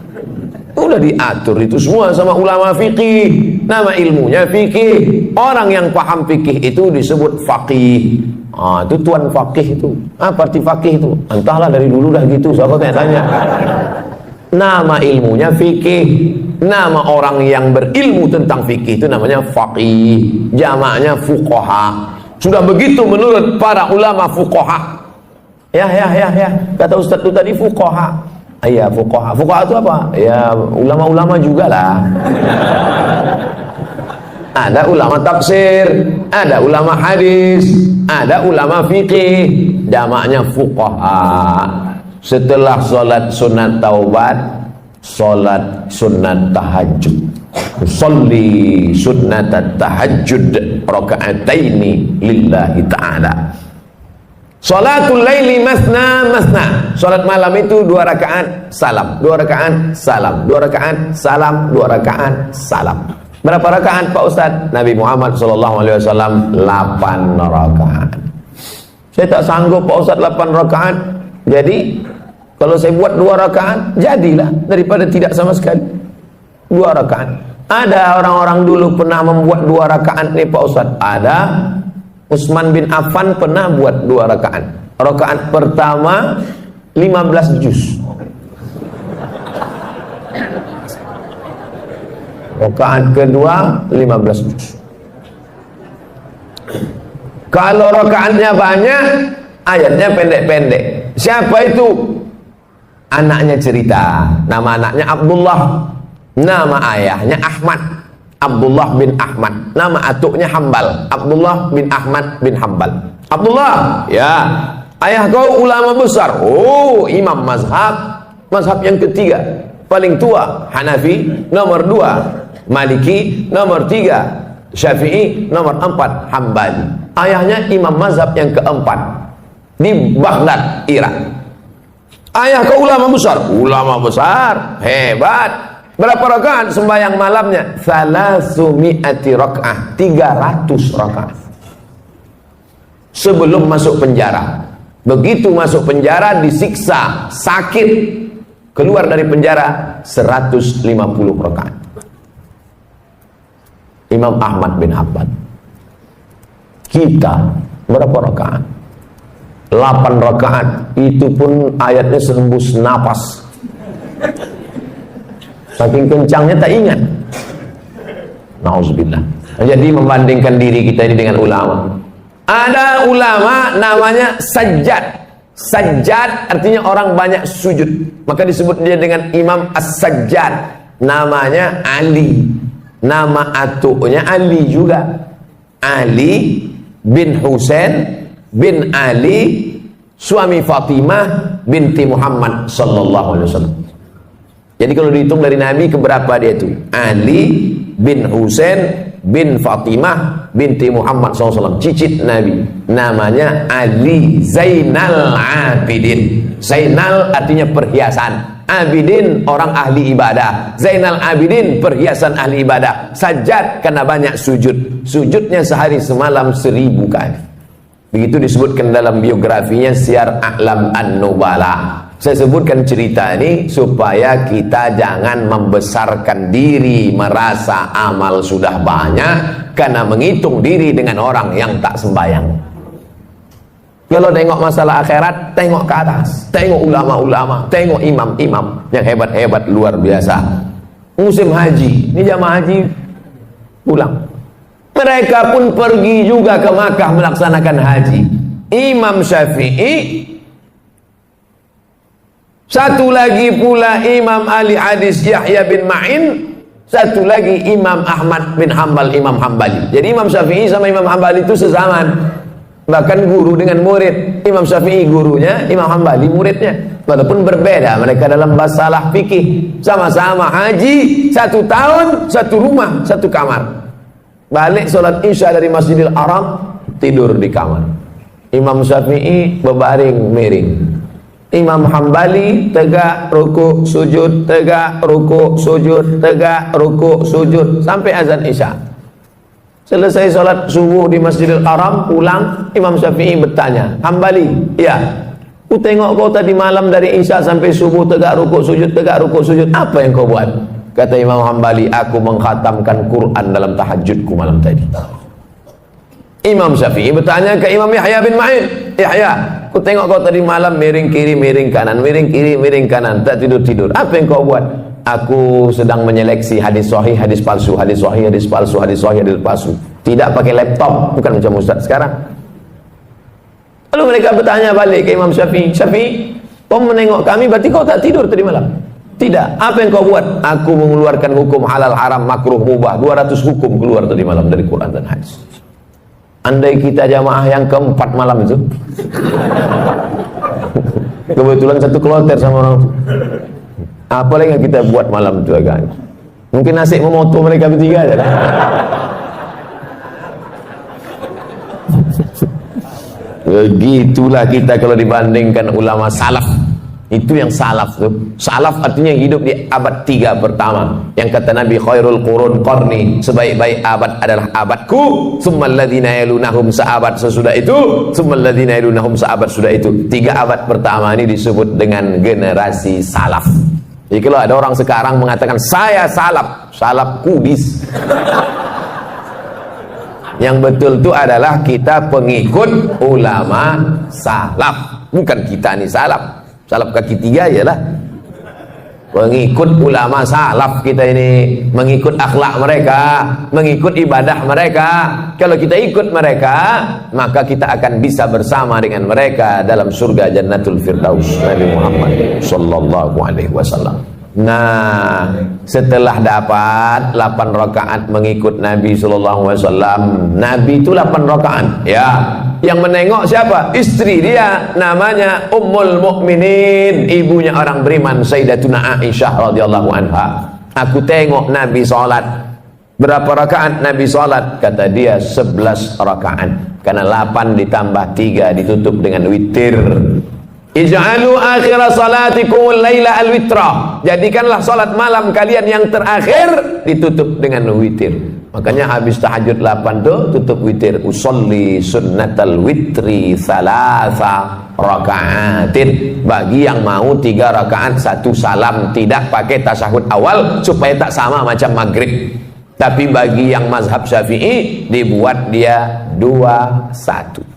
Udah diatur itu semua sama ulama fikih. Nama ilmunya fikih. Orang yang paham fikih itu disebut faqih. Itu tuan faqih itu. Apa arti faqih itu? Entahlah, dari dulu dah gitu, siapa tanya. Nama ilmunya fikih. Nama orang yang berilmu tentang fikih itu namanya faqih. Jamaknya fuqaha. Sudah begitu menurut para ulama fuqaha. Ya. Kata Ustaz itu tadi fuqaha. Iya, fuqaha. Fuqaha itu apa? Ya, ulama-ulama juga lah. Ada ulama tafsir, ada ulama hadis, ada ulama fikih. Jamaknya fuqaha. Setelah sholat sunat taubat, sholat sunat tahajud. Sholli sunat tahajud raka'ataini lillahi ta'ala. Sholatul laili masna masna. Sholat malam itu 2 rakaat salam, 2 rakaat salam, 2 rakaat salam, 2 rakaat salam. Berapa rakaat Pak Ustadz? Nabi Muhammad SAW 8 rakaat. Saya tak sanggup Pak Ustadz 8 rakaat. Jadi kalau saya buat 2 rakaat, jadilah daripada tidak sama sekali. 2 rakaat. Ada orang-orang dulu pernah membuat 2 rakaat nih Pak Ustadz. Ada. Utsman bin Affan pernah buat 2 rakaat. Rakaat pertama 15 juz. Rakaat kedua 15 juz. Kalau rakaatnya banyak, ayatnya pendek-pendek. Siapa itu? Anaknya cerita. Nama anaknya Abdullah. Nama ayahnya Ahmad. Abdullah bin Ahmad. Nama atuknya Hambal. Abdullah bin Ahmad bin Hambal. Abdullah, ya, ayah kau ulama besar. Oh, imam mazhab. Mazhab yang ketiga, paling tua, Hanafi. Nomor 2, Maliki. Nomor 3, Syafi'i. Nomor 4, Hambali. Ayahnya imam mazhab yang keempat di Baghdad, Irak. Ayah kau ulama besar. Ulama besar, hebat. Berapa rakaat sembahyang malamnya? 300 rakaat. 300 rakaat. Sebelum masuk penjara. Begitu masuk penjara disiksa, sakit. Keluar dari penjara 150 rakaat. Imam Ahmad bin Hanbal. Kita berapa rakaat? 8 rakaat. Itu pun ayatnya sembus napas. Saking kencangnya tak ingat. Nauzubillah. Jadi membandingkan diri kita ini dengan ulama. Ada ulama namanya Sajjad. Sajjad artinya orang banyak sujud. Maka disebut dia dengan Imam As-Sajjad. Namanya Ali. Nama atuknya Ali juga. Ali bin Husain bin Ali, suami Fatimah binti Muhammad sallallahu alaihi wasallam. Jadi kalau dihitung dari Nabi keberapa dia itu? Ali bin Husain bin Fatimah binti Muhammad SAW, cicit Nabi. Namanya Ali Zainal Abidin. Zainal artinya perhiasan, Abidin orang ahli ibadah. Zainal Abidin perhiasan ahli ibadah. Sajjad karena banyak sujud. Sujudnya sehari semalam 1000 kali. Begitu disebutkan dalam biografinya Syiar A'lam An-Nubala. Saya sebutkan cerita ini supaya kita jangan membesarkan diri, merasa amal sudah banyak karena menghitung diri dengan orang yang tak sembahyang. Kalau tengok masalah akhirat, tengok ke atas, tengok ulama-ulama, tengok imam-imam yang hebat-hebat luar biasa. Musim haji, ini jamaah haji pulang. Mereka pun pergi juga ke Makkah melaksanakan haji. Imam Syafi'i, satu lagi pula Imam ahli hadis Yahya bin Ma'in, satu lagi Imam Ahmad bin Hanbal, Imam Hambali. Jadi Imam Syafi'i sama Imam Hambali itu sezaman, bahkan guru dengan murid. Imam Syafi'i gurunya, Imam Hambali muridnya, walaupun berbeda mereka dalam masalah fikih. Sama-sama haji, 1 tahun, 1 rumah, 1 kamar. Balik sholat isya dari Masjidil Haram, tidur di kamar. Imam Syafi'i berbaring miring, Imam Hambali tegak rukuk sujud, tegak rukuk sujud, tegak rukuk sujud sampai azan isya. Selesai sholat subuh di Masjidil Haram, pulang, Imam Syafi'i bertanya, Hambali, ya, ku tengok kau tadi malam dari Isya sampai subuh tegak rukuk sujud, apa yang kau buat? Kata Imam Hambali, aku mengkhatamkan Quran dalam tahajudku malam tadi. Imam Syafi'i bertanya ke Imam Yahya bin Ma'in, Yahya, ku tengok kau tadi malam miring kiri, miring kanan, miring kiri, miring kanan, tak tidur-tidur, apa yang kau buat? Aku sedang menyeleksi hadis sahih, hadis palsu, hadis sahih, hadis palsu, hadis sahih, hadis palsu. Tidak pakai laptop, bukan macam Ustaz sekarang. Lalu mereka bertanya balik ke Imam Syafi'i, Syafi'i, kau menengok kami berarti kau tak tidur tadi malam? Tidak. Apa yang kau buat? Aku mengeluarkan hukum halal, haram, makruh, mubah, 200 hukum keluar tadi malam dari Quran dan hadis. Andai kita jamaah yang keempat malam itu, kebetulan satu kloter sama orang itu, apa lagi yang kita buat malam itu agak? Mungkin nasib memoto mereka bertiga aja. Begitulah kita kalau dibandingkan ulama salaf. Itu yang salaf tuh. Salaf artinya hidup di abad 3 pertama. Yang kata Nabi, khairul qurun qarni, sebaik-baik abad adalah abadku, tsummal ladzina yalunahum, seabad sesudah itu, tsummal ladzina yalunahum, seabad sudah itu. 3 abad pertama ini disebut dengan generasi salaf. Jadi kalau ada orang sekarang mengatakan saya salaf, salaf kudis. Yang betul itu adalah kita pengikut ulama salaf, bukan kita nih salaf. Salaf kaki 3 ialah pengikut ulama salaf kita ini, mengikut akhlak mereka, mengikut ibadah mereka. Kalau kita ikut mereka, maka kita akan bisa bersama dengan mereka dalam surga Jannatul Firdaus. Nabi Muhammad sallallahu alaihi wasallam. Nah, setelah dapat 8 rakaat mengikut Nabi sallallahu alaihi wasallam, Nabi itu 8 rakaat, ya. Yang menengok siapa? Istri dia, namanya Ummul Mukminin, ibunya orang beriman Sayyidatuna Aisyah radhiyallahu anha. Aku tengok Nabi salat. Berapa rakaat Nabi salat? Kata dia 11 rakaat. Karena 8 ditambah 3 ditutup dengan witir. Ij'alu akhira salatikumul laila al-witra. Jadikanlah salat malam kalian yang terakhir ditutup dengan witir. Makanya habis tahajud 8 tu tutup witir. Usolli sunnatal witri salasa raka'atin. Bagi yang mau 3 rakaat 1 salam, tidak pakai tasyahud awal supaya tak sama macam maghrib. Tapi bagi yang mazhab Syafi'i dibuat dia 2-1.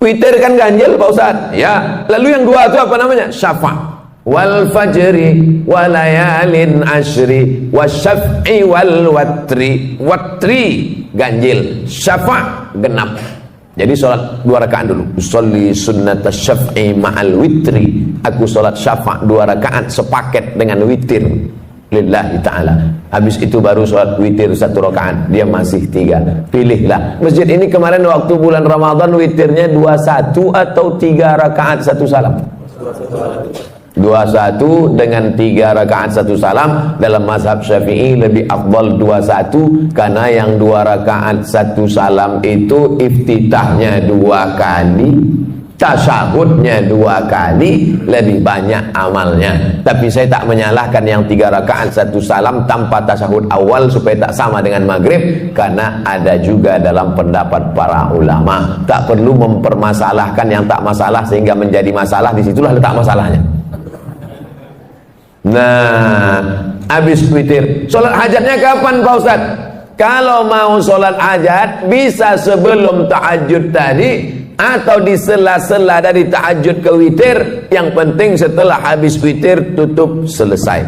Witir kan ganjil Pak Ustaz, ya. Lalu yang 2 itu apa namanya? Syafa'. Wal fajri walayalin ashri wasyaf'i wal watri. Watri ganjil, syafa' genap. Jadi sholat 2 rakaat dulu. Usolli sunnata syaf'i ma'al witri. Aku sholat syafa' 2 rakaat sepaket dengan witir lillahi ta'ala. Habis itu baru sholat witir 1 rakaat. Dia masih 3. Pilihlah. Masjid ini kemarin waktu bulan Ramadan witirnya 21 atau 3 rakaat 1 salam. 21 dengan 3 rakaat 1 salam. Dalam mazhab Syafi'i lebih afdal 21, karena yang 2 rakaat 1 salam itu iftitahnya 2 kali, tasyahudnya 2 kali, lebih banyak amalnya. Tapi saya tak menyalahkan yang 3 rakaat 1 salam tanpa tasyahud awal supaya tak sama dengan maghrib, karena ada juga dalam pendapat para ulama. Tak perlu mempermasalahkan yang tak masalah sehingga menjadi masalah. Disitulah letak masalahnya. Nah, habis witir, sholat hajatnya kapan Pak Ustaz? Kalau mau sholat hajat bisa sebelum tahajud tadi atau di sela-sela dari tahajud ke witir. Yang penting setelah habis witir tutup selesai.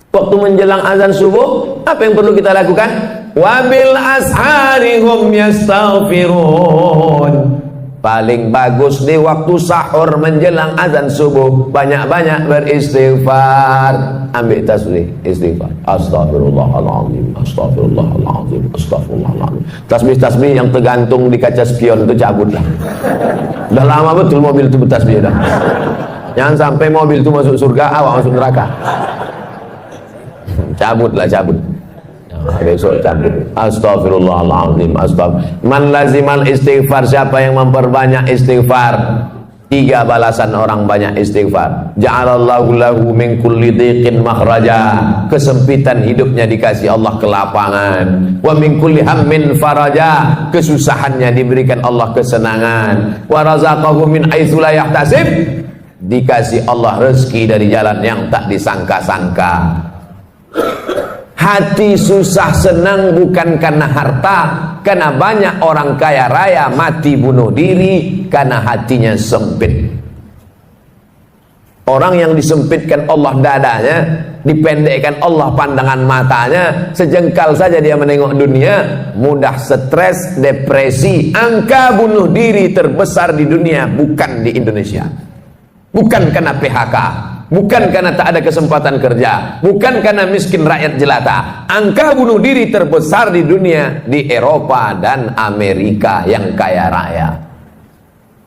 Waktu menjelang azan subuh, apa yang perlu kita lakukan? Wabil ashari hum yastaghfirun. Paling bagus di waktu sahur menjelang azan subuh, banyak-banyak beristighfar. Ambil tasbih, istighfar. Astaghfirullahaladzim, astaghfirullahaladzim, astaghfirullahaladzim. Tasbih-tasbih yang tergantung di kaca spion itu cabutlah. Udah lama betul mobil itu bertasbih dah. Jangan sampai mobil itu masuk surga, awak masuk neraka. Cabutlah, cabut. Besok cabut. Astaghfirullahaladzim, astaghfirullah. Man lazimal istighfar, siapa yang memperbanyak istighfar, Tiga balasan orang banyak istighfar. Ja'alallahu lahu min kulli dhiqin makhraja. Kesempitan hidupnya dikasih Allah kelapangan. Wa min kulli hammin faraja. Kesusahannya diberikan Allah kesenangan. Wa razaqahu min haitsu la yahtasib. Dikasih Allah rezeki dari jalan yang tak disangka-sangka. Hati susah senang bukan karena harta, karena banyak orang kaya raya mati bunuh diri karena hatinya sempit. Orang yang disempitkan Allah dadanya, dipendekkan Allah pandangan matanya, sejengkal saja dia menengok dunia, mudah stres, depresi. Angka bunuh diri terbesar di dunia bukan di Indonesia. Bukan karena PHK, bukan karena tak ada kesempatan kerja, bukan karena miskin rakyat jelata. Angka bunuh diri terbesar di dunia di Eropa dan Amerika yang kaya raya.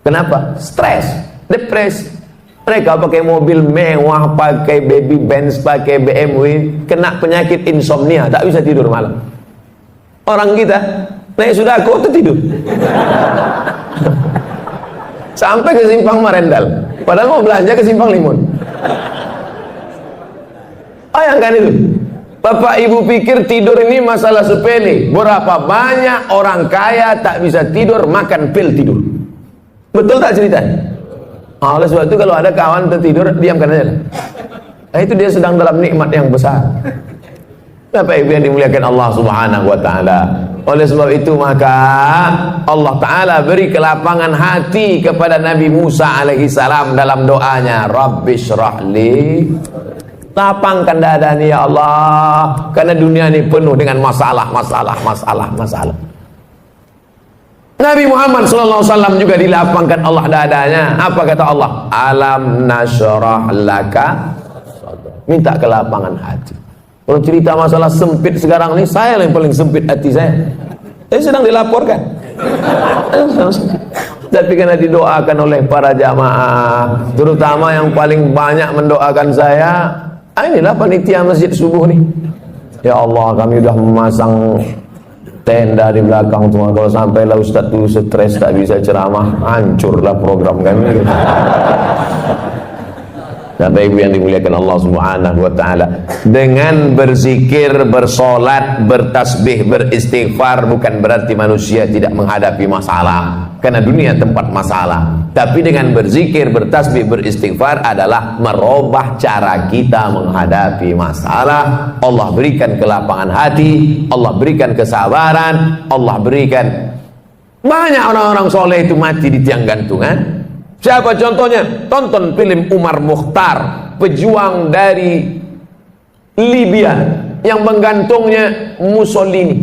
Kenapa? Stres, depresi. Mereka pakai mobil mewah, pakai baby Benz, pakai BMW, kena penyakit insomnia, tak bisa tidur malam. Orang kita naik sudako itu tidur sampai ke Simpang Marendal, padahal mau belanja ke Simpang Limun. Bayangkan itu. Bapak ibu pikir tidur ini masalah sepele. Berapa banyak orang kaya tak bisa tidur, makan pil tidur. Betul tak cerita? Oleh sebab itu kalau ada kawan tertidur, diamkan aja. Itu dia sedang dalam nikmat yang besar. Bapak ibu yang dimuliakan Allah subhanahu wa ta'ala. Oleh sebab itu maka Allah ta'ala beri kelapangan hati kepada Nabi Musa alaihi salam dalam doanya, Rabbi syrahli, lapangkan dada ni ya Allah, karena dunia ini penuh dengan masalah. Nabi Muhammad SAW juga dilapangkan Allah dadanya. Apa kata Allah? Alam nasyrah laka, minta kelapangan hati. Kalau cerita masalah sempit sekarang ini, saya yang paling sempit hati saya. Saya sedang dilaporkan. Tapi karena didoakan oleh para jamaah, terutama yang paling banyak mendoakan saya, inilah panitia masjid subuh nih. Ya Allah, kami sudah memasang tenda di belakang tuh. Kalau sampai lah Ustadz dulu stres tak bisa ceramah, hancurlah program kami. Bapak ibu yang dimuliakan Allah subhanahu wa ta'ala, dengan berzikir, bersolat, bertasbih, beristighfar bukan berarti manusia tidak menghadapi masalah, karena dunia tempat masalah. Tapi dengan berzikir, bertasbih, beristighfar adalah merubah cara kita menghadapi masalah. Allah berikan kelapangan hati, Allah berikan kesabaran, Allah berikan. Banyak orang-orang soleh itu mati di tiang gantungan. Siapa contohnya? Tonton film Umar Mukhtar, pejuang dari Libya yang menggantungnya Mussolini.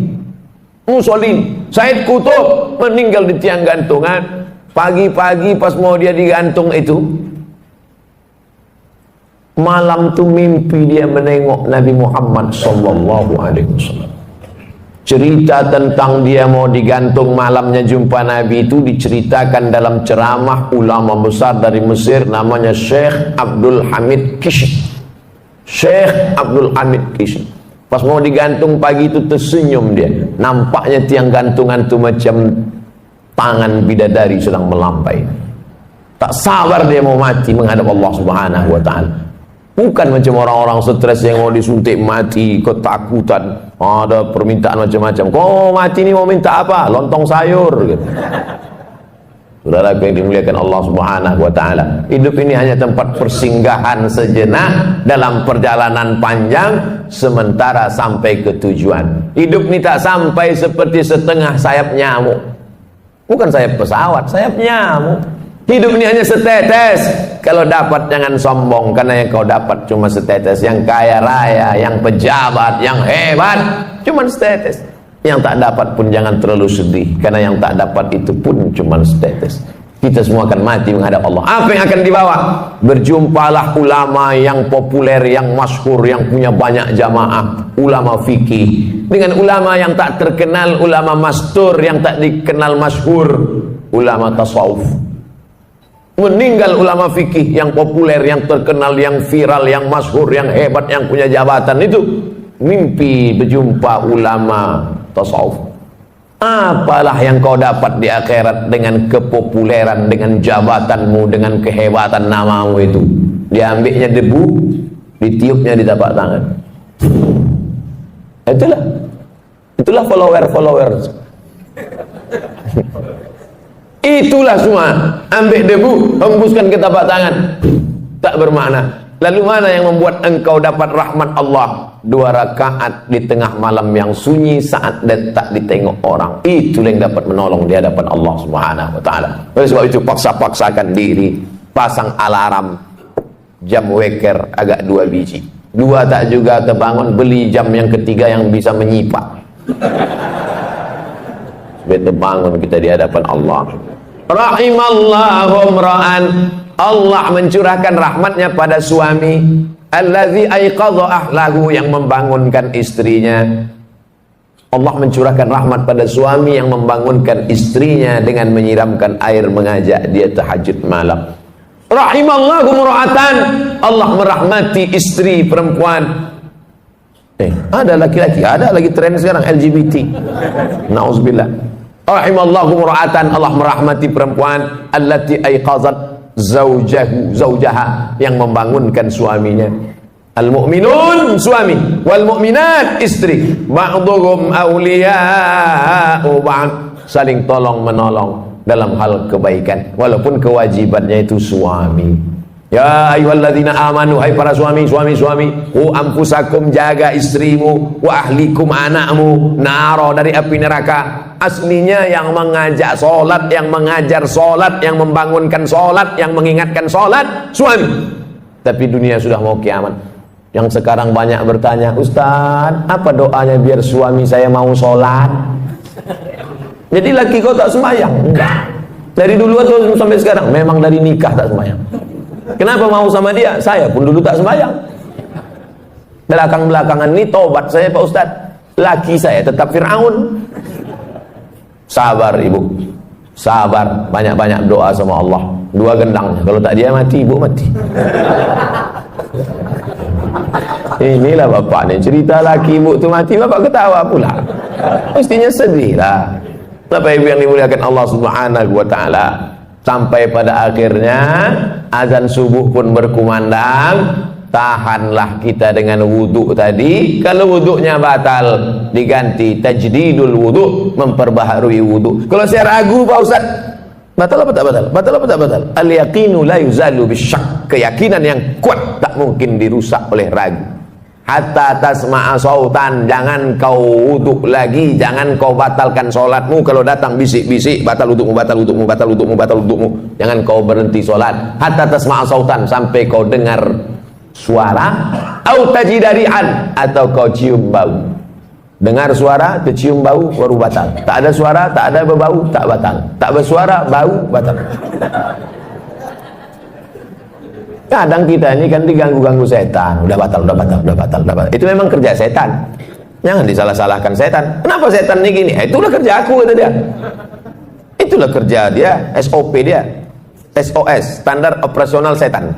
Said Qutb meninggal di tiang gantungan. Pagi-pagi pas mau dia digantung itu, malam tuh mimpi dia menengok Nabi Muhammad SAW. Cerita tentang dia mau digantung, malamnya jumpa Nabi itu diceritakan dalam ceramah ulama besar dari Mesir, namanya Syekh Abdul Hamid Kish. Syekh Abdul Hamid Kish. Pas mau digantung pagi itu tersenyum dia. Nampaknya tiang gantungan itu macam tangan bidadari sedang melampai. Tak sabar dia mau mati menghadap Allah Subhanahu wa ta'ala. Bukan macam orang-orang stres yang mau disuntik mati, ketakutan, ada permintaan macam-macam. Kau mati ini mau minta apa? Lontong sayur gitu. Saudara yang dimuliakan Allah Subhanahu wa ta'ala, hidup ini hanya tempat persinggahan sejenak dalam perjalanan panjang sementara sampai ke tujuan. Hidup ini tak sampai seperti setengah sayap nyamuk. Bukan sayap pesawat, sayap nyamuk. Hidup ini hanya setetes. Kalau dapat jangan sombong, karena yang kau dapat cuma setetes. Yang kaya raya, yang pejabat, yang hebat, cuma setetes. Yang tak dapat pun jangan terlalu sedih, karena yang tak dapat itu pun cuma setetes. Kita semua akan mati menghadap Allah. Apa yang akan dibawa? Berjumpalah ulama yang populer, yang masyhur, yang punya banyak jamaah, ulama fikih, dengan ulama yang tak terkenal, ulama mastur yang tak dikenal masyhur, ulama tasawuf. Meninggal ulama fikih yang populer, yang terkenal, yang viral, yang masyhur, yang hebat, yang punya jabatan itu, mimpi berjumpa ulama tasawuf. Apalah yang kau dapat di akhirat dengan kepopuleran, dengan jabatanmu, dengan kehebatan namamu itu? Diambilnya debu, ditiupnya di tapak tangan. Itulah follower. Itulah semua. Ambil debu, hembuskan ke tapak tangan. Tak bermakna. Lalu mana yang membuat engkau dapat rahmat Allah? 2 rakaat di tengah malam yang sunyi saat dan tak ditengok orang. Itulah yang dapat menolong di hadapan Allah Subhanahu wa taala. Oleh sebab itu paksa-paksakan diri, pasang alarm, jam weker agak 2 biji. 2 tak juga terbangun, beli jam yang ketiga yang bisa menyipak. Supaya terbangun kita di hadapan Allah. Rahimallahu imra'an, Allah mencurahkan rahmatnya pada suami allazi aiqadha ahlahu, yang membangunkan istrinya. Allah mencurahkan rahmat pada suami yang membangunkan istrinya dengan menyiramkan air, mengajak dia tahajud malam. Rahimallahu imra'atan, Allah merahmati istri perempuan. Ada laki-laki, ada lagi tren sekarang LGBT. Nauzubillah. Rahimallahu imra'atan, Allah merahmati perempuan allati aiqazat zaujaha, yang membangunkan suaminya. Al-mu'minun suami, wal mu'minat istri, ba'dhum awliya'u ba'd, saling tolong menolong dalam hal kebaikan walaupun kewajibannya itu suami. Ya ayyuhalladzina amanu, hai para suami, qu anfusakum, jaga istrimu, wa ahlikum, anakmu, naro, dari api neraka. Aslinya yang mengajak solat, yang mengajar solat, yang membangunkan solat, yang mengingatkan solat, suami. Tapi dunia sudah mau kiamat. Yang sekarang banyak bertanya, Ustaz, apa doanya biar suami saya mau solat? Jadi laki kau tak sembahyang? Enggak. Dari dulu atau sampai sekarang? Memang dari nikah tak sembahyang. Kenapa mau sama dia? Saya pun dulu tak sembahyang. Belakang-belakangan ini tobat saya Pak Ustaz. Laki saya tetap Fir'aun. Sabar ibu, sabar, banyak-banyak doa sama Allah. 2 gendang, kalau tak dia mati, ibu mati. Inilah bapak nih, cerita laki ibu tu mati, bapak ketawa pula. Mestinya sedih lah. Bapak ibu yang dimuliakan Allah Subhanahu wa ta'ala, sampai pada akhirnya azan subuh pun berkumandang. Tahanlah kita dengan wudhu tadi. Kalau wudhunya batal, diganti tajdidul wudhu, memperbaharui wudhu. Kalau saya ragu Pak Ustaz, batal apa tak batal? Batal apa tak batal? Al yaqinu la yuzalu bisyak, keyakinan yang kuat tak mungkin dirusak oleh ragu. Hatta tasma'a sautan, jangan kau wudhu lagi, jangan kau batalkan solatmu. Kalau datang bisik-bisik, batal wudhumu, batal wudhumu, batal wudhumu, batal wudhumu, jangan kau berhenti solat. Hatta tasma'a sautan, sampai kau dengar suara, au tajidarian, atau kau cium bau. Dengar suara, tercium bau, baru batal. Tak ada suara, tak ada berbau, tak batal. Tak bersuara, bau, batal. Kadang kita ini kan diganggu-ganggu setan. Udah batal. Itu memang kerja setan. Jangan disalah-salahkan setan. Kenapa setan ini gini? Itulah kerja aku, kata dia. Itulah kerja dia, SOP dia. SOS, standar operasional setan.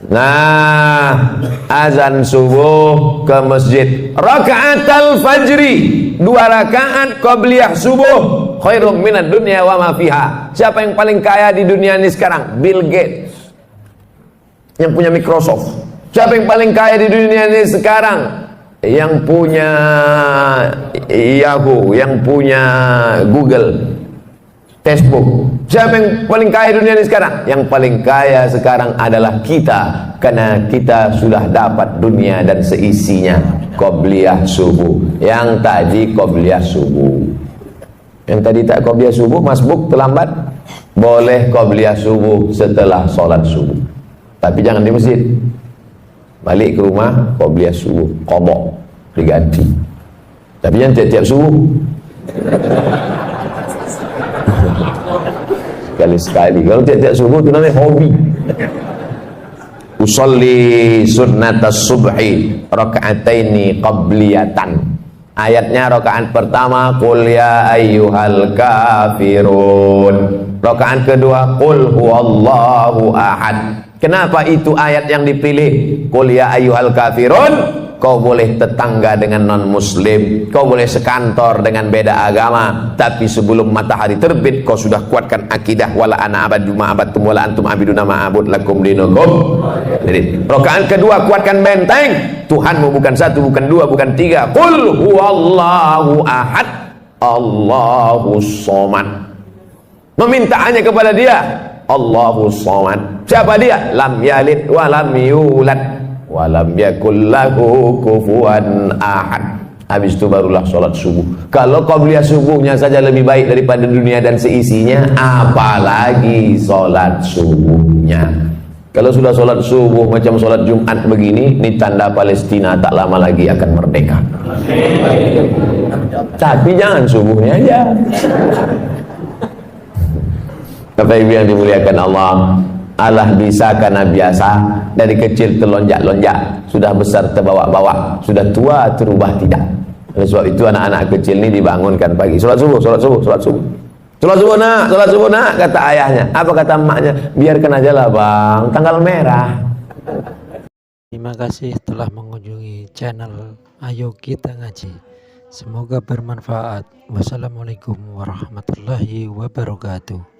Nah, azan subuh ke masjid, rakaatul fajri, 2 rakaat qabliyah subuh, khairum minad dunya wa ma fiha. Siapa yang paling kaya di dunia ini sekarang? Bill Gates, yang punya Microsoft. Siapa yang paling kaya di dunia ini sekarang? Yang punya Yahoo, yang punya Google, Facebook. Siapa yang paling kaya di dunia ini sekarang? Yang paling kaya sekarang adalah kita, karena kita sudah dapat dunia dan seisinya qabliyah subuh. Yang tadi qabliyah subuh, yang tadi tak qabliyah subuh, masbuk terlambat. Boleh qabliyah subuh setelah sholat subuh, tapi jangan di masjid. Balik ke rumah, qabliyah subuh, qadha, diganti. Tapi jangan tiap-tiap subuh. Sekali-sekali. Kalau tiap-tiap subuh itu namanya hobi. Usolli sunnatas subhi raka'ataini qabliyatan. Ayatnya rakaat pertama qul ya ayyuhal kafirun. Rakaat kedua qul huwallahu ahad. Kenapa itu ayat yang dipilih? Qul ya ayyuhal kafirun. kau boleh tetangga dengan non muslim, kau boleh sekantor dengan beda agama, tapi sebelum matahari terbit kau sudah kuatkan akidah wala ana abadu ma abadtum wala antum abiduna ma abud lakum dinukum. Jadi rakaat kedua kuatkan benteng, Tuhanmu bukan satu, bukan dua, bukan tiga. Qul huwallahu ahad, Allahus somad. Meminta hanya kepada dia, Allahus somad. Siapa dia? Lam yalid wa lam yulad walam yakul lahu kufuwan ahad. Habis itu barulah sholat subuh. Kalau qabliyah subuhnya saja lebih baik daripada dunia dan seisinya, apalagi sholat subuhnya. Kalau sudah sholat subuh macam sholat Jumat begini, ini tanda Palestina tak lama lagi akan merdeka. Tapi jangan subuhnya aja. Bapak Ibu yang dimuliakan Allah, Allah bisa karena biasa. Dari kecil terlonjak-lonjak, sudah besar terbawa-bawa, sudah tua terubah tidak. Oleh sebab itu anak-anak kecil ini dibangunkan pagi, sholat subuh, sholat subuh, sholat subuh. Sholat subuh nak, kata ayahnya. Apa kata emaknya? Biarkan aja lah bang, tanggal merah. Terima kasih telah mengunjungi channel Ayo Kita Ngaji. Semoga bermanfaat. Wassalamualaikum warahmatullahi wabarakatuh.